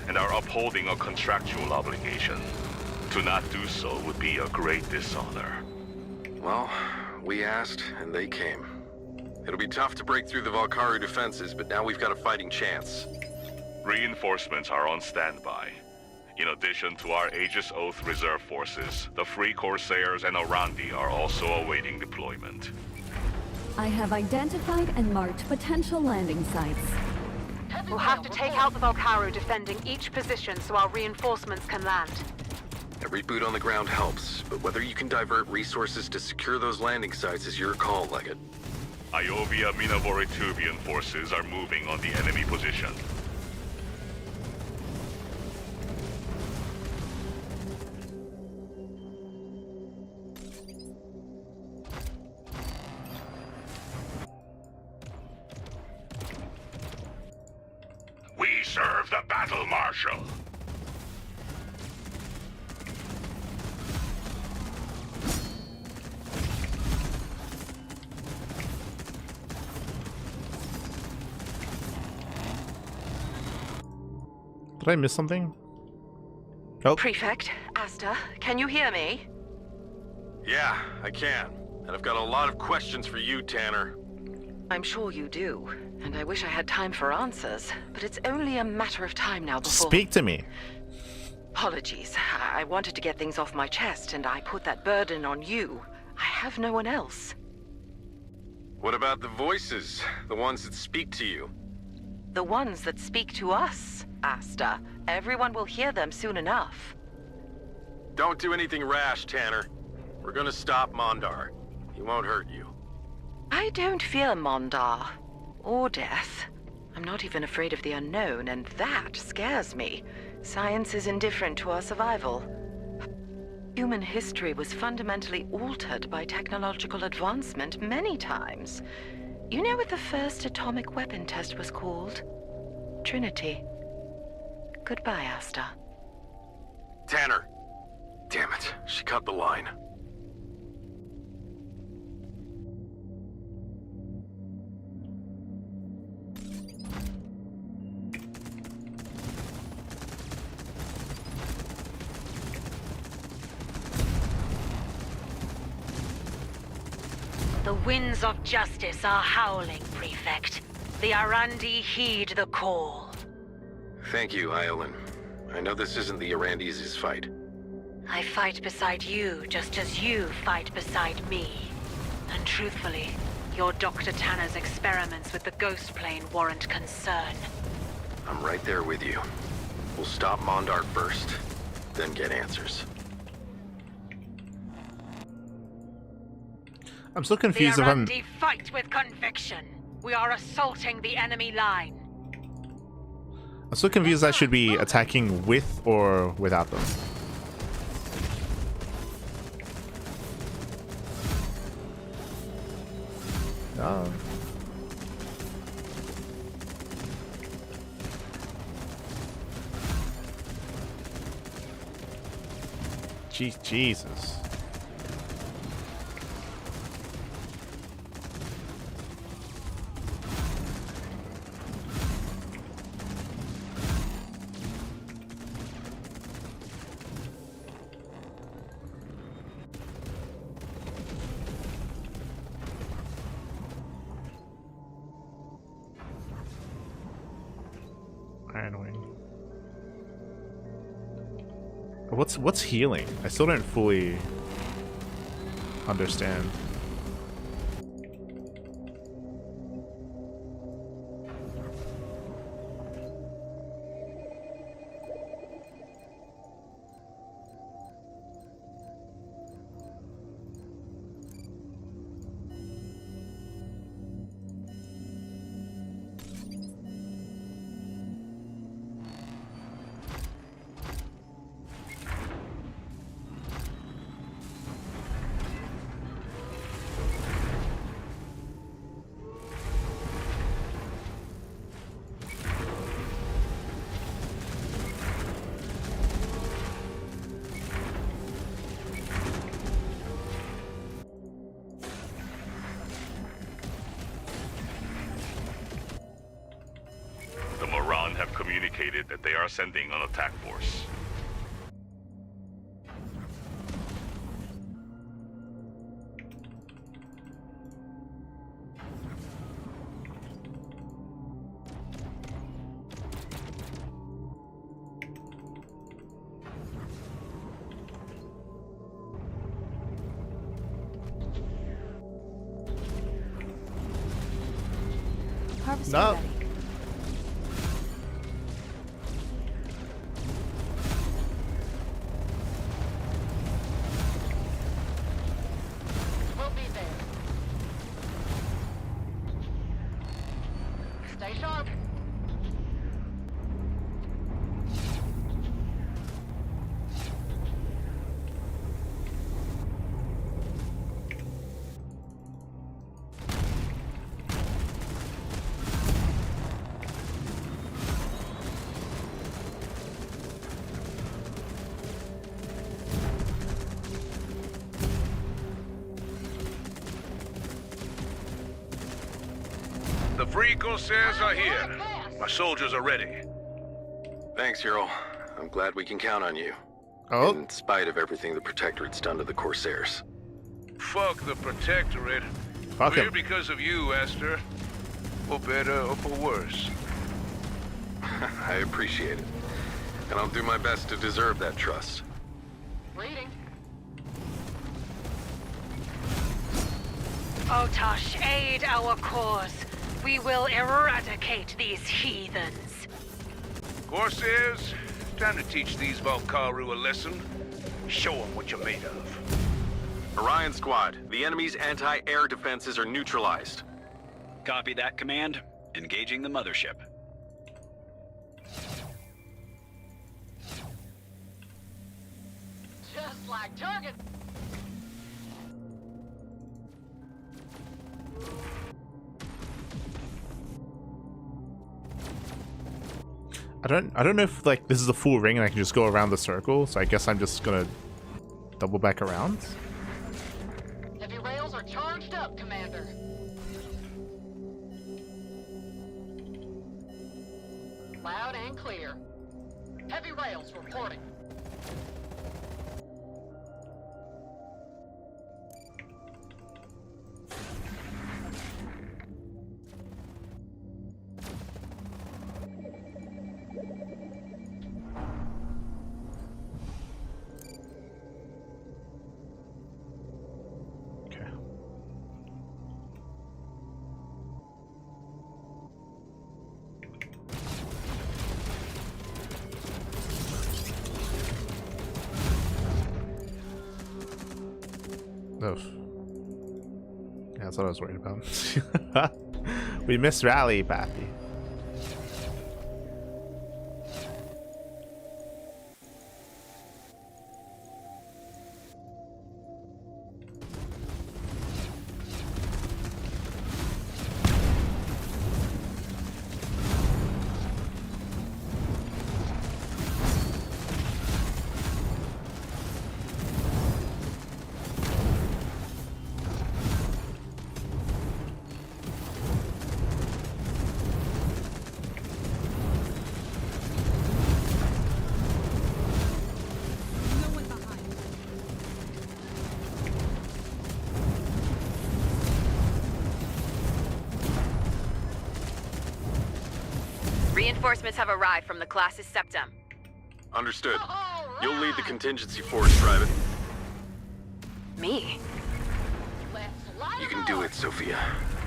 and are upholding a contractual obligation. To not do so would be a great dishonor. Well, we asked, and they came. It'll be tough to break through the Valkaru defenses, but now we've got a fighting chance. Reinforcements are on standby. In addition to our Aegis Oath reserve forces, the Free Corsairs and Orandi are also awaiting deployment. I have identified and marked potential landing sites. We'll have to take out the Valkaru defending each position so our reinforcements can land. Every boot on the ground helps, but whether you can divert resources to secure those landing sites is your call, Leggett. Iovia Mina Vorituvian forces are moving on the enemy position. We serve the Battle Marshal. Did I miss something? Oh. Prefect, Asta, can you hear me? Yeah, I can. And I've got a lot of questions for you, Tanner. I'm sure you do. And I wish I had time for answers, but it's only a matter of time now before... Speak to me. Apologies. I wanted to get things off my chest, and I put that burden on you. I have no one else. What about the voices? The ones that speak to you? The ones that speak to us, Asta. Everyone will hear them soon enough. Don't do anything rash, Tanner. We're gonna stop Mondar. He won't hurt you. I don't fear Mondar. Or death. I'm not even afraid of the unknown, and that scares me. Science is indifferent to our survival. Human history was fundamentally altered by technological advancement many times. You know what the first atomic weapon test was called? Trinity. Goodbye, Asta. Tanner! Damn it, she cut the line. The winds of justice are howling, Prefect. The Arandi heed the call. Thank you, Iolin. I know this isn't the Arandis' fight. I fight beside you, just as you fight beside me. And truthfully, your Dr. Tanner's experiments with the ghost plane warrant concern. I'm right there with you. We'll stop Mondar first, then get answers. I'm still confused if I'm... The Arandi fight with conviction. We are assaulting the enemy line. I'm still confused I should be attacking with or without them. No. Jesus. Iron Wing. What's healing? I still don't fully understand. That they are sending an attack force. No. The free Corsairs are here. My soldiers are ready. Thanks, Ural. I'm glad we can count on you. Oh? In spite of everything the Protectorate's done to the Corsairs. Fuck the Protectorate. Fuck We're him. here because of you, Esther. For better or for worse. I appreciate it. And I'll do my best to deserve that trust. Reading. Otosh, aid our cause. We will eradicate these heathens. Corsairs, time to teach these Valkaru a lesson. Show them what you're made of. Orion Squad, the enemy's anti-air defenses are neutralized. Copy that, Command. Engaging the mothership. Just like target. I don't know if like this is a full ring and I can just go around the circle, so I guess I'm just gonna double back around. Heavy rails are charged up, Commander. Loud and clear. Heavy rails reporting. Oh. Yeah, that's what I was worried about. We missed rally, Bappy. Reinforcements have arrived from the class's septum. Understood. You'll lead the contingency force, Private. Me? You can do it, Sophia.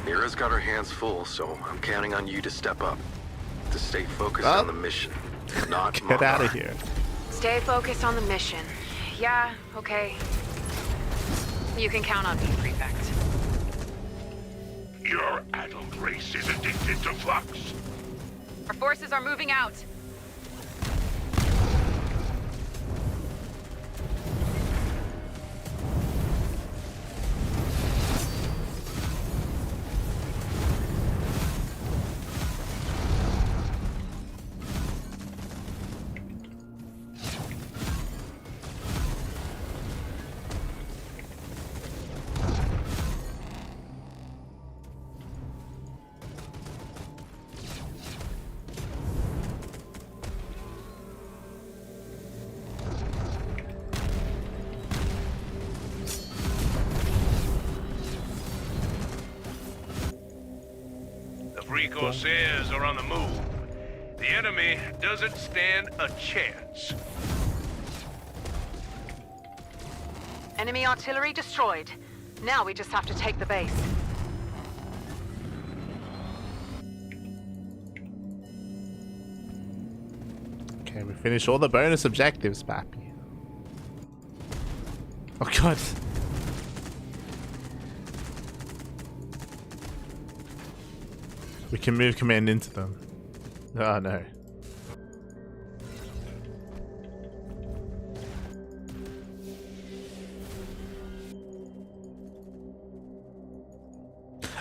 Mira's got her hands full, so I'm counting on you to step up. To stay focused on the mission, not Get out of here. Stay focused on the mission. Yeah, okay. You can count on me, Prefect. Your adult race is addicted to flux. Our forces are moving out. Corsairs are on the move. The enemy doesn't stand a chance. Enemy artillery destroyed. Now we just have to take the base. Okay, we finished all the bonus objectives, Pappy. Oh god. We can move command into them. Oh no.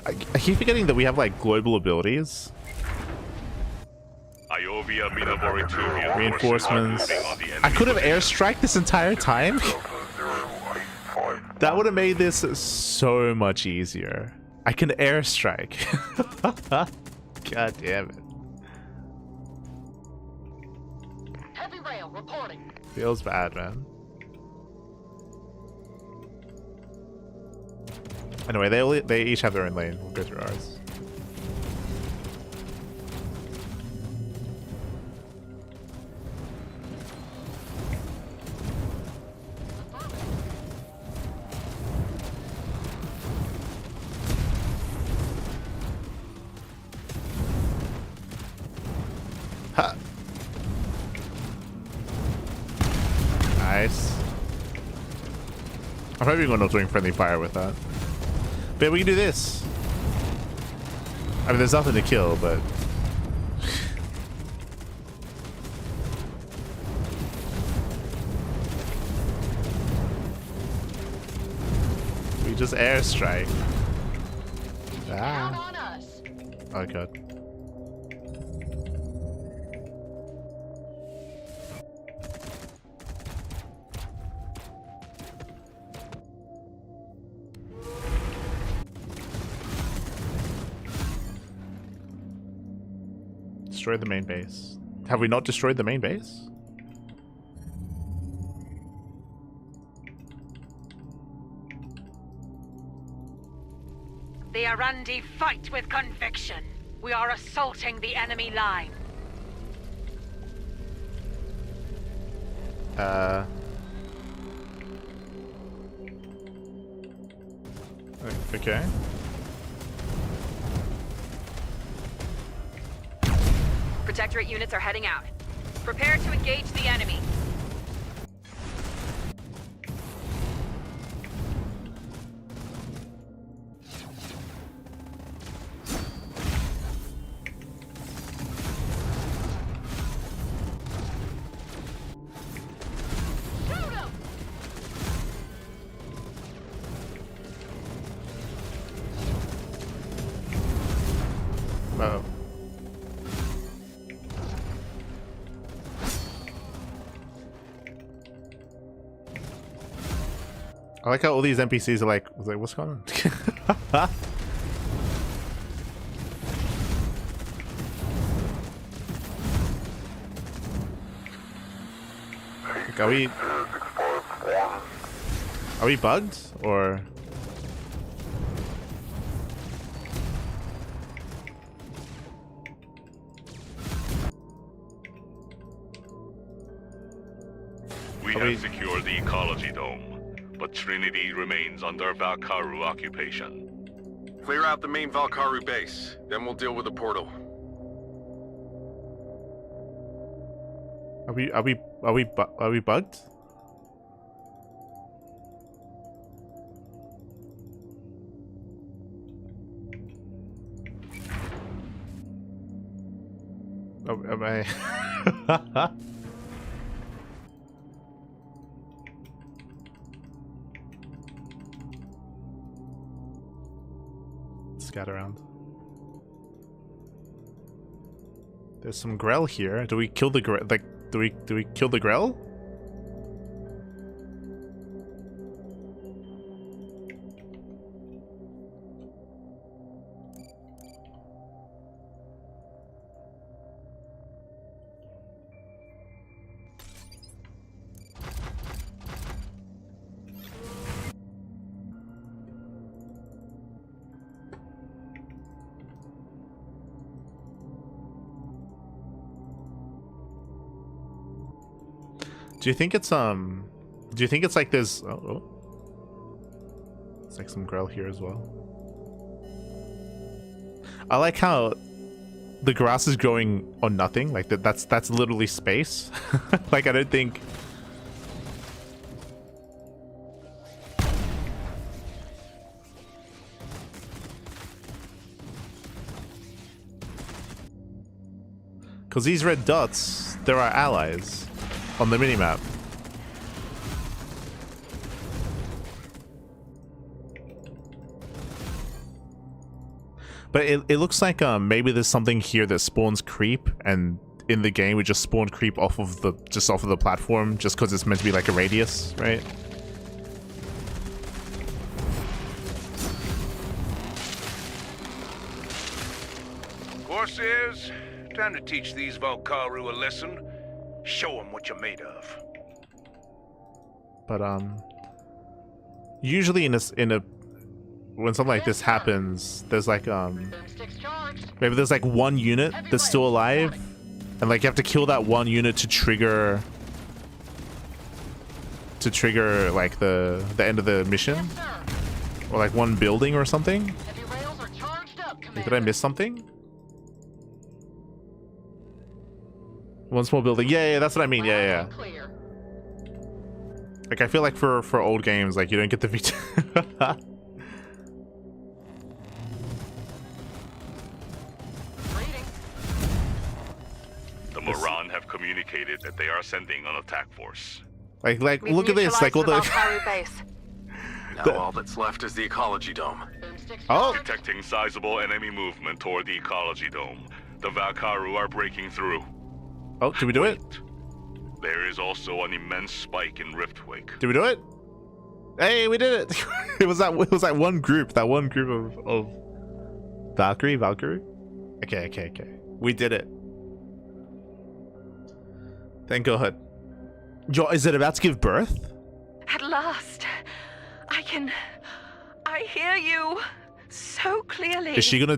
I keep forgetting that we have like global abilities. Iovia Minavory Reinforcements. I could have airstrike this entire time. That would have made this so much easier. I can airstrike. God damn it. Heavy rail reporting. Feels bad, man. Anyway, they each have their own lane. We'll go through ours. Ha. Nice. I'm probably going to doing friendly fire with that. But we can do this. I mean, there's nothing to kill, but... we just airstrike. Ah. Oh god. Destroy the main base. Have we not destroyed the main base? The Arandi fight with conviction. We are assaulting the enemy line. Okay. Protectorate units are heading out. Prepare to engage the enemy. Uh-oh. I like how all these NPCs are like, what's going on? Like, are we bugged or? We have secured the ecology dome, but Trinity remains under Valkaru occupation. Clear out the main Valkaru base, then we'll deal with the portal. Are we bugged? Oh, am I? Scat around. There's some Grell here. Do we kill the Grell? Like, do we kill the Grell? Do you think it's like there's it's like some Grell here as well. I like how the grass is growing on nothing, like that's literally space. Like I don't think because these red dots, they're our allies on the minimap. But it looks like maybe there's something here that spawns creep, and in the game we just spawn creep off of the platform just because it's meant to be like a radius, right? Corsairs, time to teach these Valkaru a lesson. Show them what you're made of. But usually when something like this happens, there's like maybe there's like one unit that's still alive, and like you have to kill that one unit to trigger like the end of the mission, or like one building or something. Like, did I miss something? One small building. Yeah, that's what I mean. Yeah. Like, I feel like for old games, like, you don't get the feature. The Moran have communicated that they are sending an attack force. Like, look at this. Like, all the... Now all that's left is the ecology dome. Oh! Detecting sizable enemy movement toward the ecology dome. The Valkyru are breaking through. Oh, did we do it? There is also an immense spike in Riftwake. Did we do it? Hey, we did it! It was that one group. That one group of Valkyrie? Okay. We did it. Thank God. Yo, is it about to give birth? At last, I hear you so clearly. Is she gonna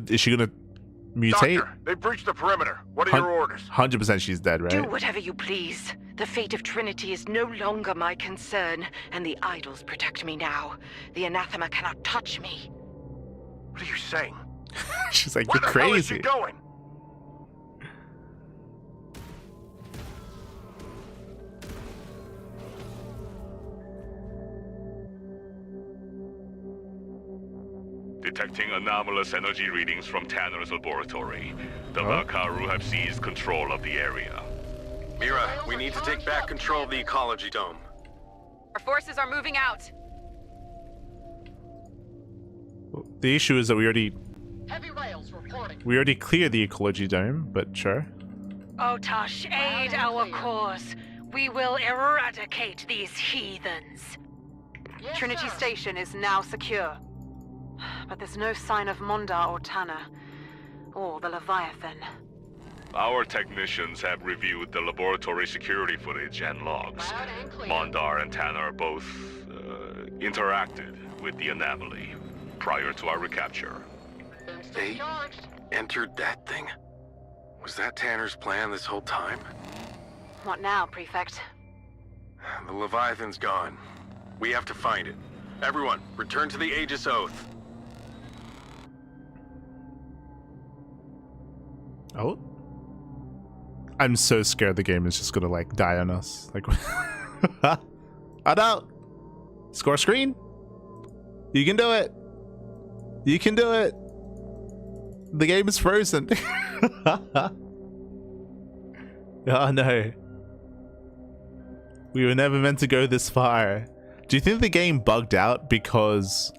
mutate? Doctor, they breached the perimeter. What are your orders? 100% she's dead, right? Do whatever you please. The fate of Trinity is no longer my concern, and the idols protect me now. The anathema cannot touch me. What are you saying? She's like, Where you're the hell is crazy. she going? Detecting anomalous energy readings from Tanner's laboratory. The Valkyru have seized control of the area. Mira, we need to take back control of the ecology dome. Our forces are moving out. The issue is that we already reporting. cleared the ecology dome, but sure. Otosh, aid our cause. We will eradicate these heathens. Yes, Trinity sir. Station is now secure. But there's no sign of Mondar or Tanner, or the Leviathan. Our technicians have reviewed the laboratory security footage and logs. Mondar and Tanner both interacted with the anomaly prior to our recapture. They entered that thing? Was that Tanner's plan this whole time? What now, Prefect? The Leviathan's gone. We have to find it. Everyone, return to the Aegis Oath. Oh. I'm so scared the game is just gonna like die on us. Like, I don't. Score screen. You can do it. You can do it. The game is frozen. Oh no. We were never meant to go this far. Do you think the game bugged out because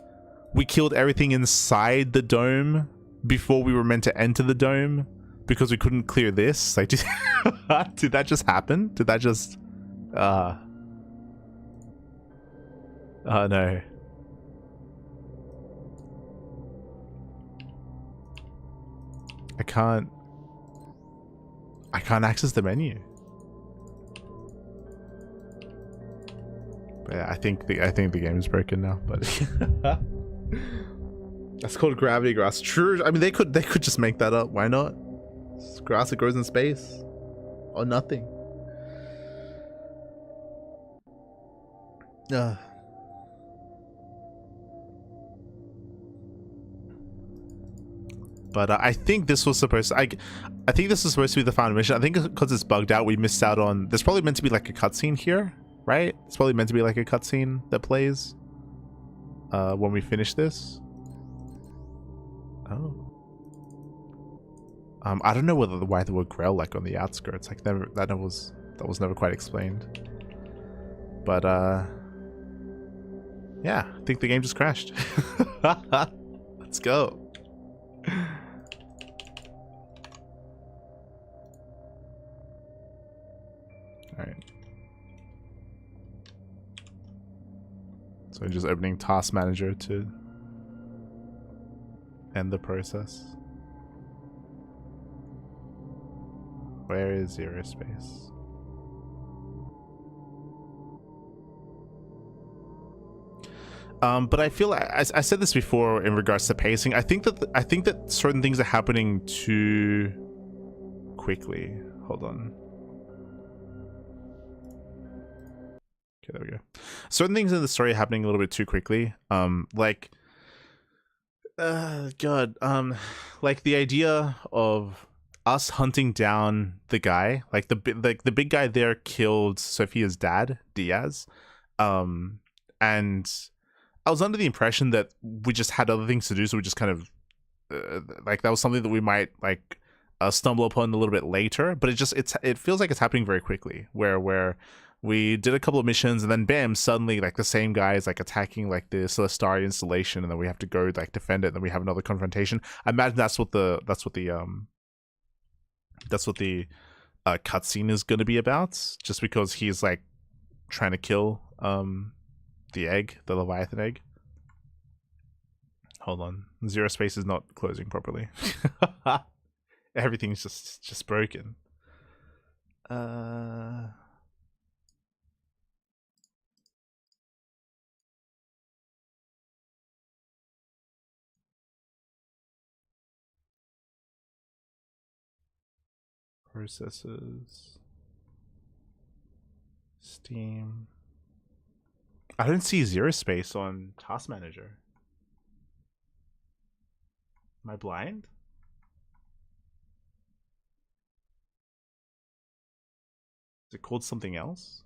we killed everything inside the dome before we were meant to enter the dome? Because we couldn't clear this? Like, did that just happen? Did that just... Oh no. I can't access the menu. But yeah, I think the game is broken now, but that's called gravity grass. True. I mean, they could just make that up. Why not? It's grass that grows in space or nothing. But I think this was supposed to, I think this was supposed to be the final mission. I think because it's bugged out, we missed out on. There's probably meant to be like a cutscene here, right? It's probably meant to be like a cutscene that plays when we finish this. Oh. I don't know why there were Grail like on the outskirts. Like that was never quite explained. But yeah, I think the game just crashed. Let's go. Alright. So just opening Task Manager to end the process. Where is ZeroSpace? But I feel I said this before in regards to pacing. I think that certain things are happening too quickly. Hold on. Okay, there we go. Certain things in the story are happening a little bit too quickly. Like the idea of us hunting down the guy, like the big guy there killed Sophia's dad, Diaz, and I was under the impression that we just had other things to do, so we just kind of like that was something that we might like stumble upon a little bit later. But it feels like it's happening very quickly, where we did a couple of missions and then bam, suddenly like the same guy is like attacking like the Celestaria installation, and then we have to go like defend it, and then we have another confrontation. I imagine that's what the cutscene is going to be about, just because he's like trying to kill the egg, the Leviathan egg. Hold on, ZeroSpace is not closing properly. Everything's just broken. Processes. Steam. I don't see ZeroSpace on Task Manager. Am I blind? Is it called something else?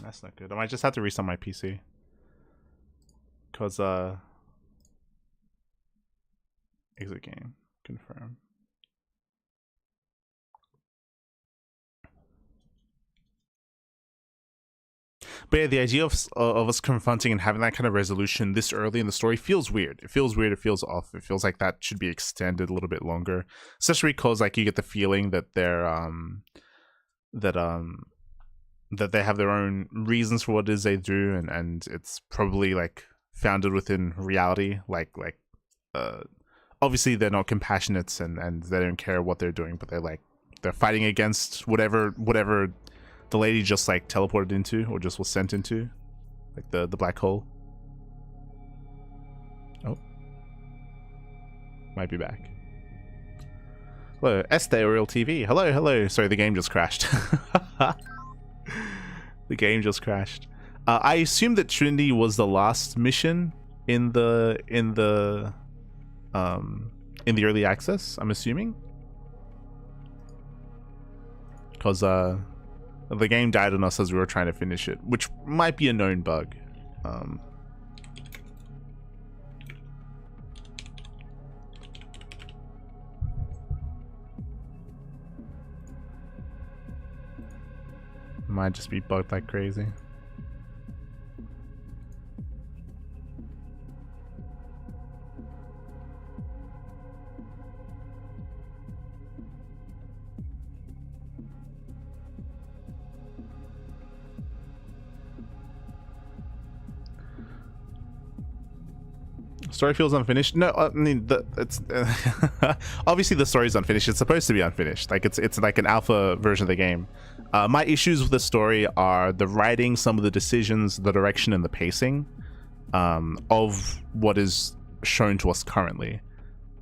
That's not good. I might just have to restart my PC. Cause exit game. Confirm. But yeah, the idea of us confronting and having that kind of resolution this early in the story feels weird. It feels weird. It feels off. It feels like that should be extended a little bit longer, especially because like you get the feeling that they're that they have their own reasons for what it is they do, and it's probably like founded within reality. Like obviously they're not compassionate and they don't care what they're doing, but they're fighting against whatever the lady just like teleported into or just was sent into, like the black hole. Oh, might be back. Hello, Este Real TV. Hello. Sorry, the game just crashed. The game just crashed. I assume that Trinity was the last mission in the early access. I'm assuming, because the game died on us as we were trying to finish it, which might be a known bug. Might just be bugged like crazy. Story feels unfinished. No, I mean it's obviously the story's unfinished. It's supposed to be unfinished. Like it's like an alpha version of the game. My issues with the story are the writing, some of the decisions, the direction, and the pacing of what is shown to us currently.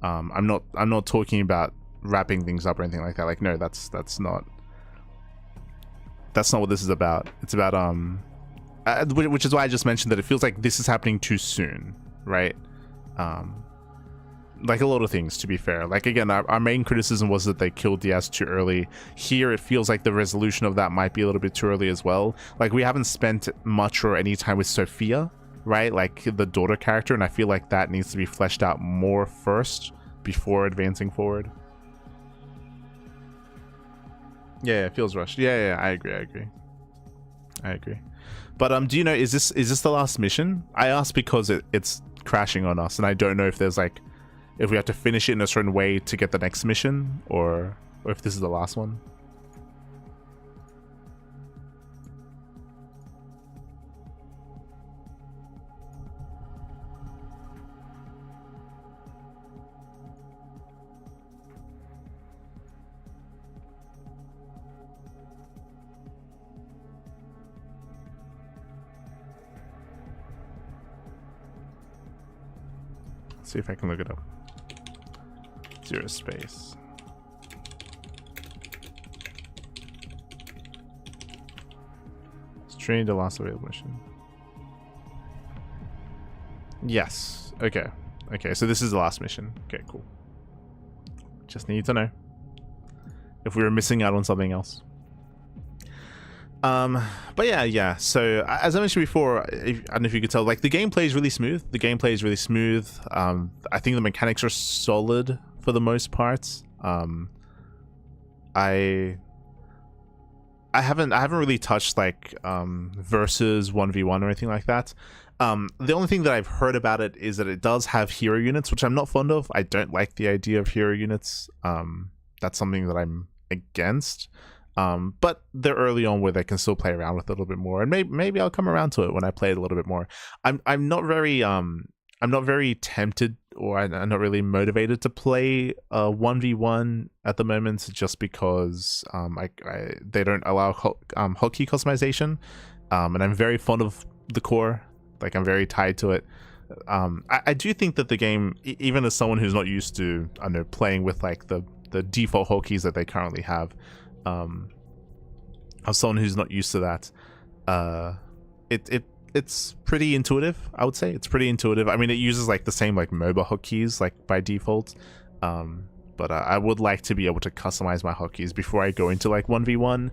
I'm not talking about wrapping things up or anything like that. Like no, that's not what this is about. It's about which is why I just mentioned that it feels like this is happening too soon, right? Like a lot of things, to be fair. Like again, our main criticism was that they killed Diaz too early. Here it feels like the resolution of that might be a little bit too early as well. Like we haven't spent much or any time with Sophia, right? Like the daughter character, and I feel like that needs to be fleshed out more first before advancing forward. Yeah, it feels rushed. Yeah, I agree. But do you know, is this the last mission? I ask because it's crashing on us, and I don't know if there's like, if we have to finish it in a certain way to get the next mission, or if this is the last one. See if I can look it up. ZeroSpace. Trinity, the last available mission. Yes. Okay. Okay, so this is the last mission. Okay, cool. Just need to know if we were missing out on something else. But yeah. So as I mentioned before, I don't know if you could tell, like the gameplay is really smooth. I think the mechanics are solid for the most part. I haven't really touched like versus 1v1 or anything like that. The only thing that I've heard about it is that it does have hero units, which I'm not fond of. I don't like the idea of hero units. That's something that I'm against. But they're early on where they can still play around with it a little bit more, and maybe I'll come around to it when I play it a little bit more. I'm not very tempted, or I'm not really motivated to play 1v1 at the moment, just because they don't allow hotkey customization, and I'm very fond of the core. Like, I'm very tied to it. I do think that the game, even as someone who's not used to, I don't know, playing with like the default hotkeys that they currently have, as someone who's not used to that, it's pretty intuitive. I would say it's pretty intuitive. I mean, it uses like the same like MOBA hotkeys like by default, but I would like to be able to customize my hotkeys before I go into like 1v1.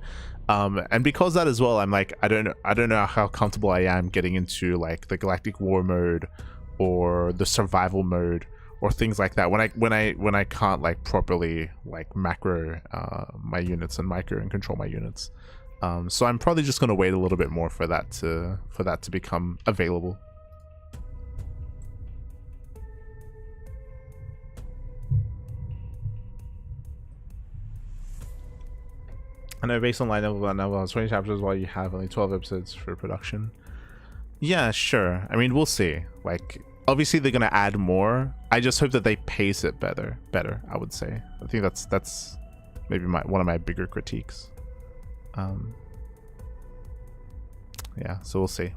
And because of that as well, I'm like, I don't know how comfortable I am getting into like the Galactic War mode or the survival mode or things like that when I can't like properly like macro my units and micro and control my units. So I'm probably just gonna wait a little bit more for that to become available. I know based on line level 20 chapters while you have only 12 episodes for production. Yeah, sure. I mean, we'll see. Like, obviously they're gonna add more. I just hope that they pace it better, I would say. I think that's maybe one of my bigger critiques. Yeah, so we'll see.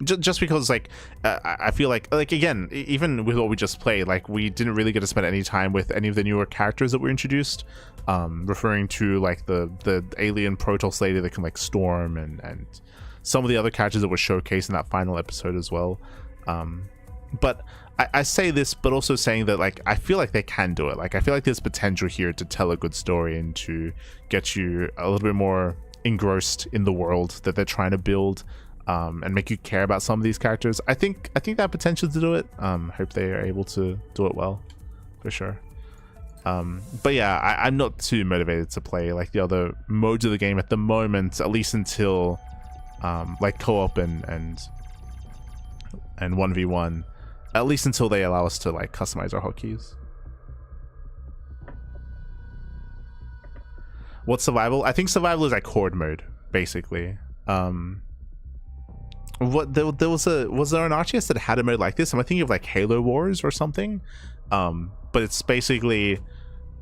Just because like I feel like again, even with what we just played, like we didn't really get to spend any time with any of the newer characters that were introduced, referring to like the alien Protoss lady that can like storm and some of the other characters that were showcased in that final episode as well. But I say this, but also saying that like I feel like they can do it. Like I feel like there's potential here to tell a good story and to get you a little bit more engrossed in the world that they're trying to build, and make you care about some of these characters. I think that potential to do it. Hope they are able to do it well, for sure. But yeah, I'm not too motivated to play like the other modes of the game at the moment, at least until like co-op and 1v1, at least until they allow us to like customize our hotkeys. What's survival? I think survival is like horde mode, basically. What there was there an RTS that had a mode like this? Am I thinking of like Halo Wars or something? But it's basically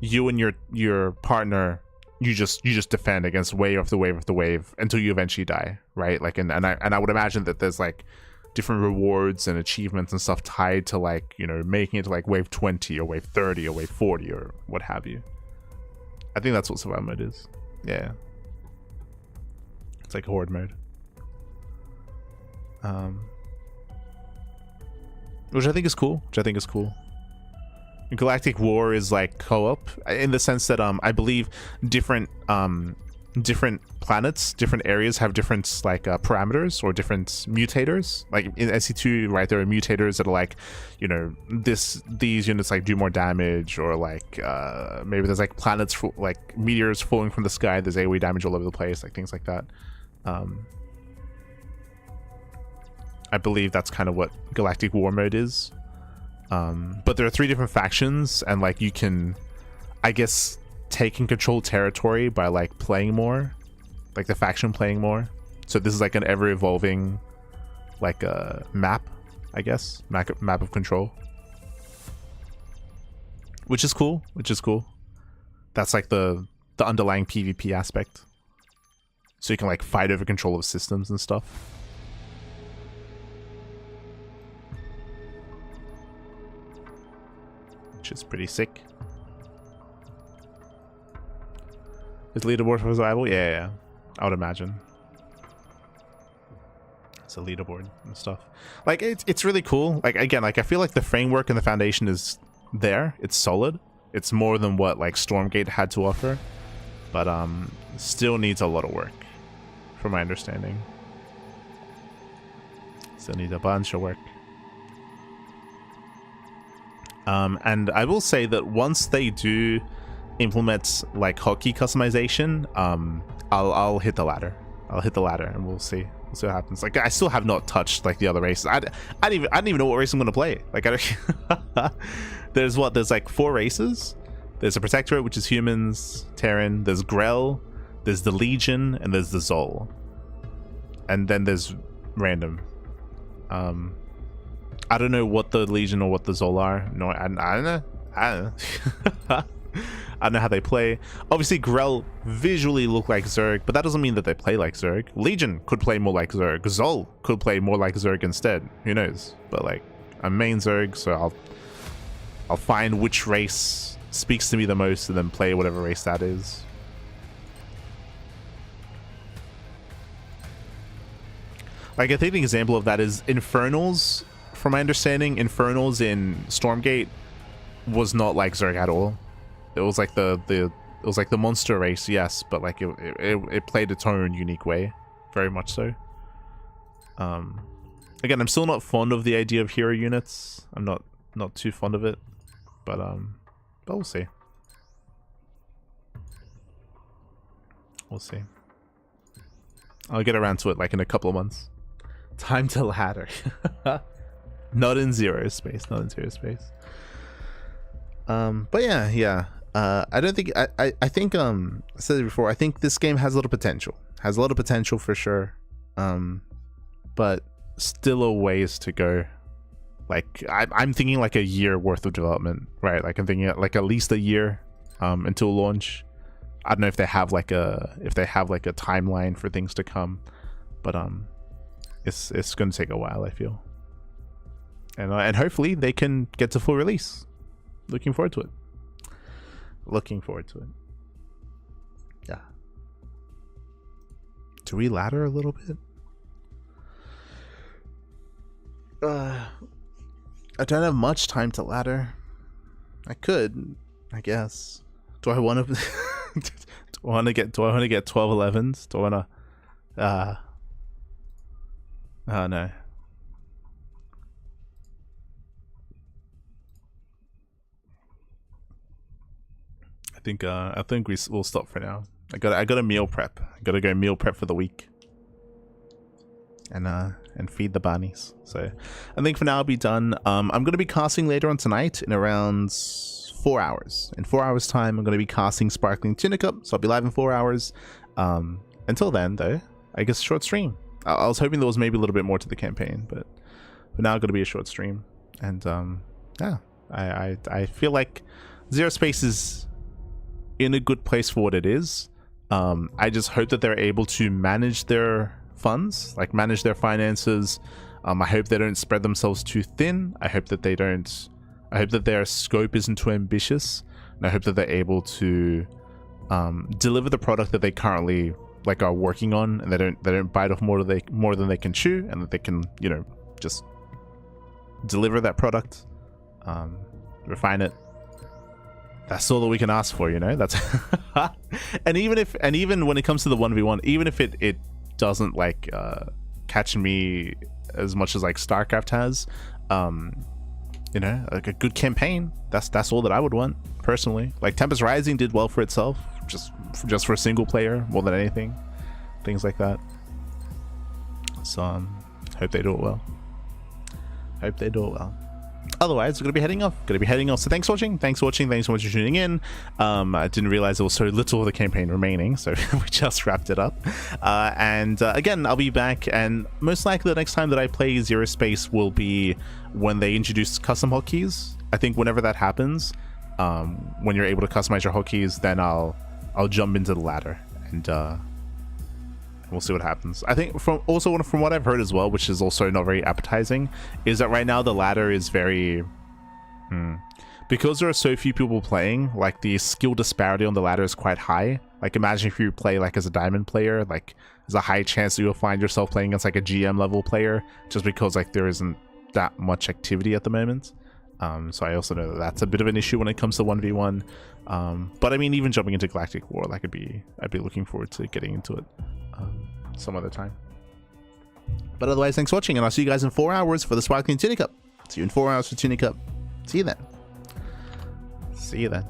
you and your partner, you just defend against wave after wave after wave until you eventually die, right? Like and I would imagine that there's like different rewards and achievements and stuff tied to like, you know, making it to like wave 20 or wave 30 or wave 40 or what have you. I think that's what survival mode is. Yeah. It's like horde mode. Which I think is cool. Galactic War is like co-op in the sense that I believe different planets, different areas have different like parameters or different mutators. Like in SC2, right, there are mutators that are like, you know, these units like do more damage, or like maybe there's like planets like meteors falling from the sky, there's AoE damage all over the place, like things like that. I believe that's kind of what Galactic War mode is. But there are 3 different factions, and like you can, I guess, take and control territory by like playing more, like the faction playing more. So this is like an ever evolving like map, I guess, map of control, which is cool. That's like the underlying PvP aspect, so you can like fight over control of systems and stuff. Which is pretty sick. Is leaderboard for survival? Yeah, I would imagine. a leaderboard and stuff. Like it's really cool. Like again, like I feel like the framework and the foundation is there. It's solid. It's more than what like Stormgate had to offer, but still needs a lot of work, from my understanding. Still needs a bunch of work. And I will say that once they do implement like hotkey customization, I'll hit the ladder. I'll hit the ladder, and we'll see. We'll see what happens. Like I still have not touched like the other races. I didn't even know what race I'm gonna play. Like I don't. There's like 4 races. There's a Protectorate, which is humans, Terran. There's Grell. There's the Legion, and there's the Zol. And then there's random. I don't know what the Legion or what the Zol are. No, I don't know. I don't know. I don't know how they play. Obviously, Grell visually look like Zerg, but that doesn't mean that they play like Zerg. Legion could play more like Zerg. Zol could play more like Zerg instead. Who knows? But like, I'm main Zerg, so I'll find which race speaks to me the most and then play whatever race that is. Like, I think an example of that is Infernals. From my understanding, Infernals in Stormgate was not like Zerg at all. It was like the monster race, yes, but like it played its own unique way, very much so. Again, I'm still not fond of the idea of hero units. I'm not too fond of it, but we'll see. We'll see. I'll get around to it like in a couple of months. Time to ladder. Not in ZeroSpace. Not in ZeroSpace. But yeah. I don't think I think I said it before. I think this game has a lot of potential. Has a lot of potential for sure. But still a ways to go. Like I'm thinking like a year worth of development, right? Like I'm thinking like at least a year until launch. I don't know if they have like a timeline for things to come, but it's going to take a while, I feel. And hopefully they can get to full release. Looking forward to it. Looking forward to it. Yeah. Do we ladder a little bit? I don't have much time to ladder. I could, I guess. Do I want to? Do I want to get 12 11s? Do I want to? Oh no. I think we'll stop for now. I got a meal prep. I gotta go meal prep for the week. And feed the bunnies. So I think for now I'll be done. I'm gonna be casting later on tonight in around 4 hours. In 4 hours time I'm gonna be casting Sparkling Tunic-Up, so I'll be live in 4 hours. Until then though, I guess short stream. I was hoping there was maybe a little bit more to the campaign, but for now gonna be a short stream. And yeah, I feel like ZeroSpace is in a good place for what it is. I just hope that they're able to manage their funds, like manage their finances. I hope they don't spread themselves too thin. I hope that their scope isn't too ambitious, and I hope that they're able to deliver the product that they currently like are working on, and they don't bite off more than they can chew, and that they can, you know, just deliver that product, refine it. That's all that we can ask for, you know. That's and even when it comes to the 1v1, even if it doesn't like catch me as much as like StarCraft has, you know, like a good campaign, that's all that I would want personally. Like Tempest Rising did well for itself, just for a single player more than anything, things like that. So hope they do it well. Otherwise, we're going to be heading off. So thanks for watching. Thanks so much for tuning in. I didn't realize there was so little of the campaign remaining, so we just wrapped it up. And again, I'll be back, and most likely the next time that I play ZeroSpace will be when they introduce custom hotkeys. I think whenever that happens, when you're able to customize your hotkeys, then I'll jump into the ladder, and we'll see what happens. I think from what I've heard as well, which is also not very appetizing, is that right now the ladder is very because there are so few people playing, like the skill disparity on the ladder is quite high. Like imagine if you play like as a diamond player, like there's a high chance that you'll find yourself playing against like a GM level player, just because like there isn't that much activity at the moment. So I also know that that's a bit of an issue when it comes to 1v1. But I mean, even jumping into Galactic War, like I'd be looking forward to getting into it some other time. But otherwise, thanks for watching, and I'll see you guys in 4 hours for the Sparkling Tunic Cup. See you in 4 hours for Tunic Cup. See you then. See you then.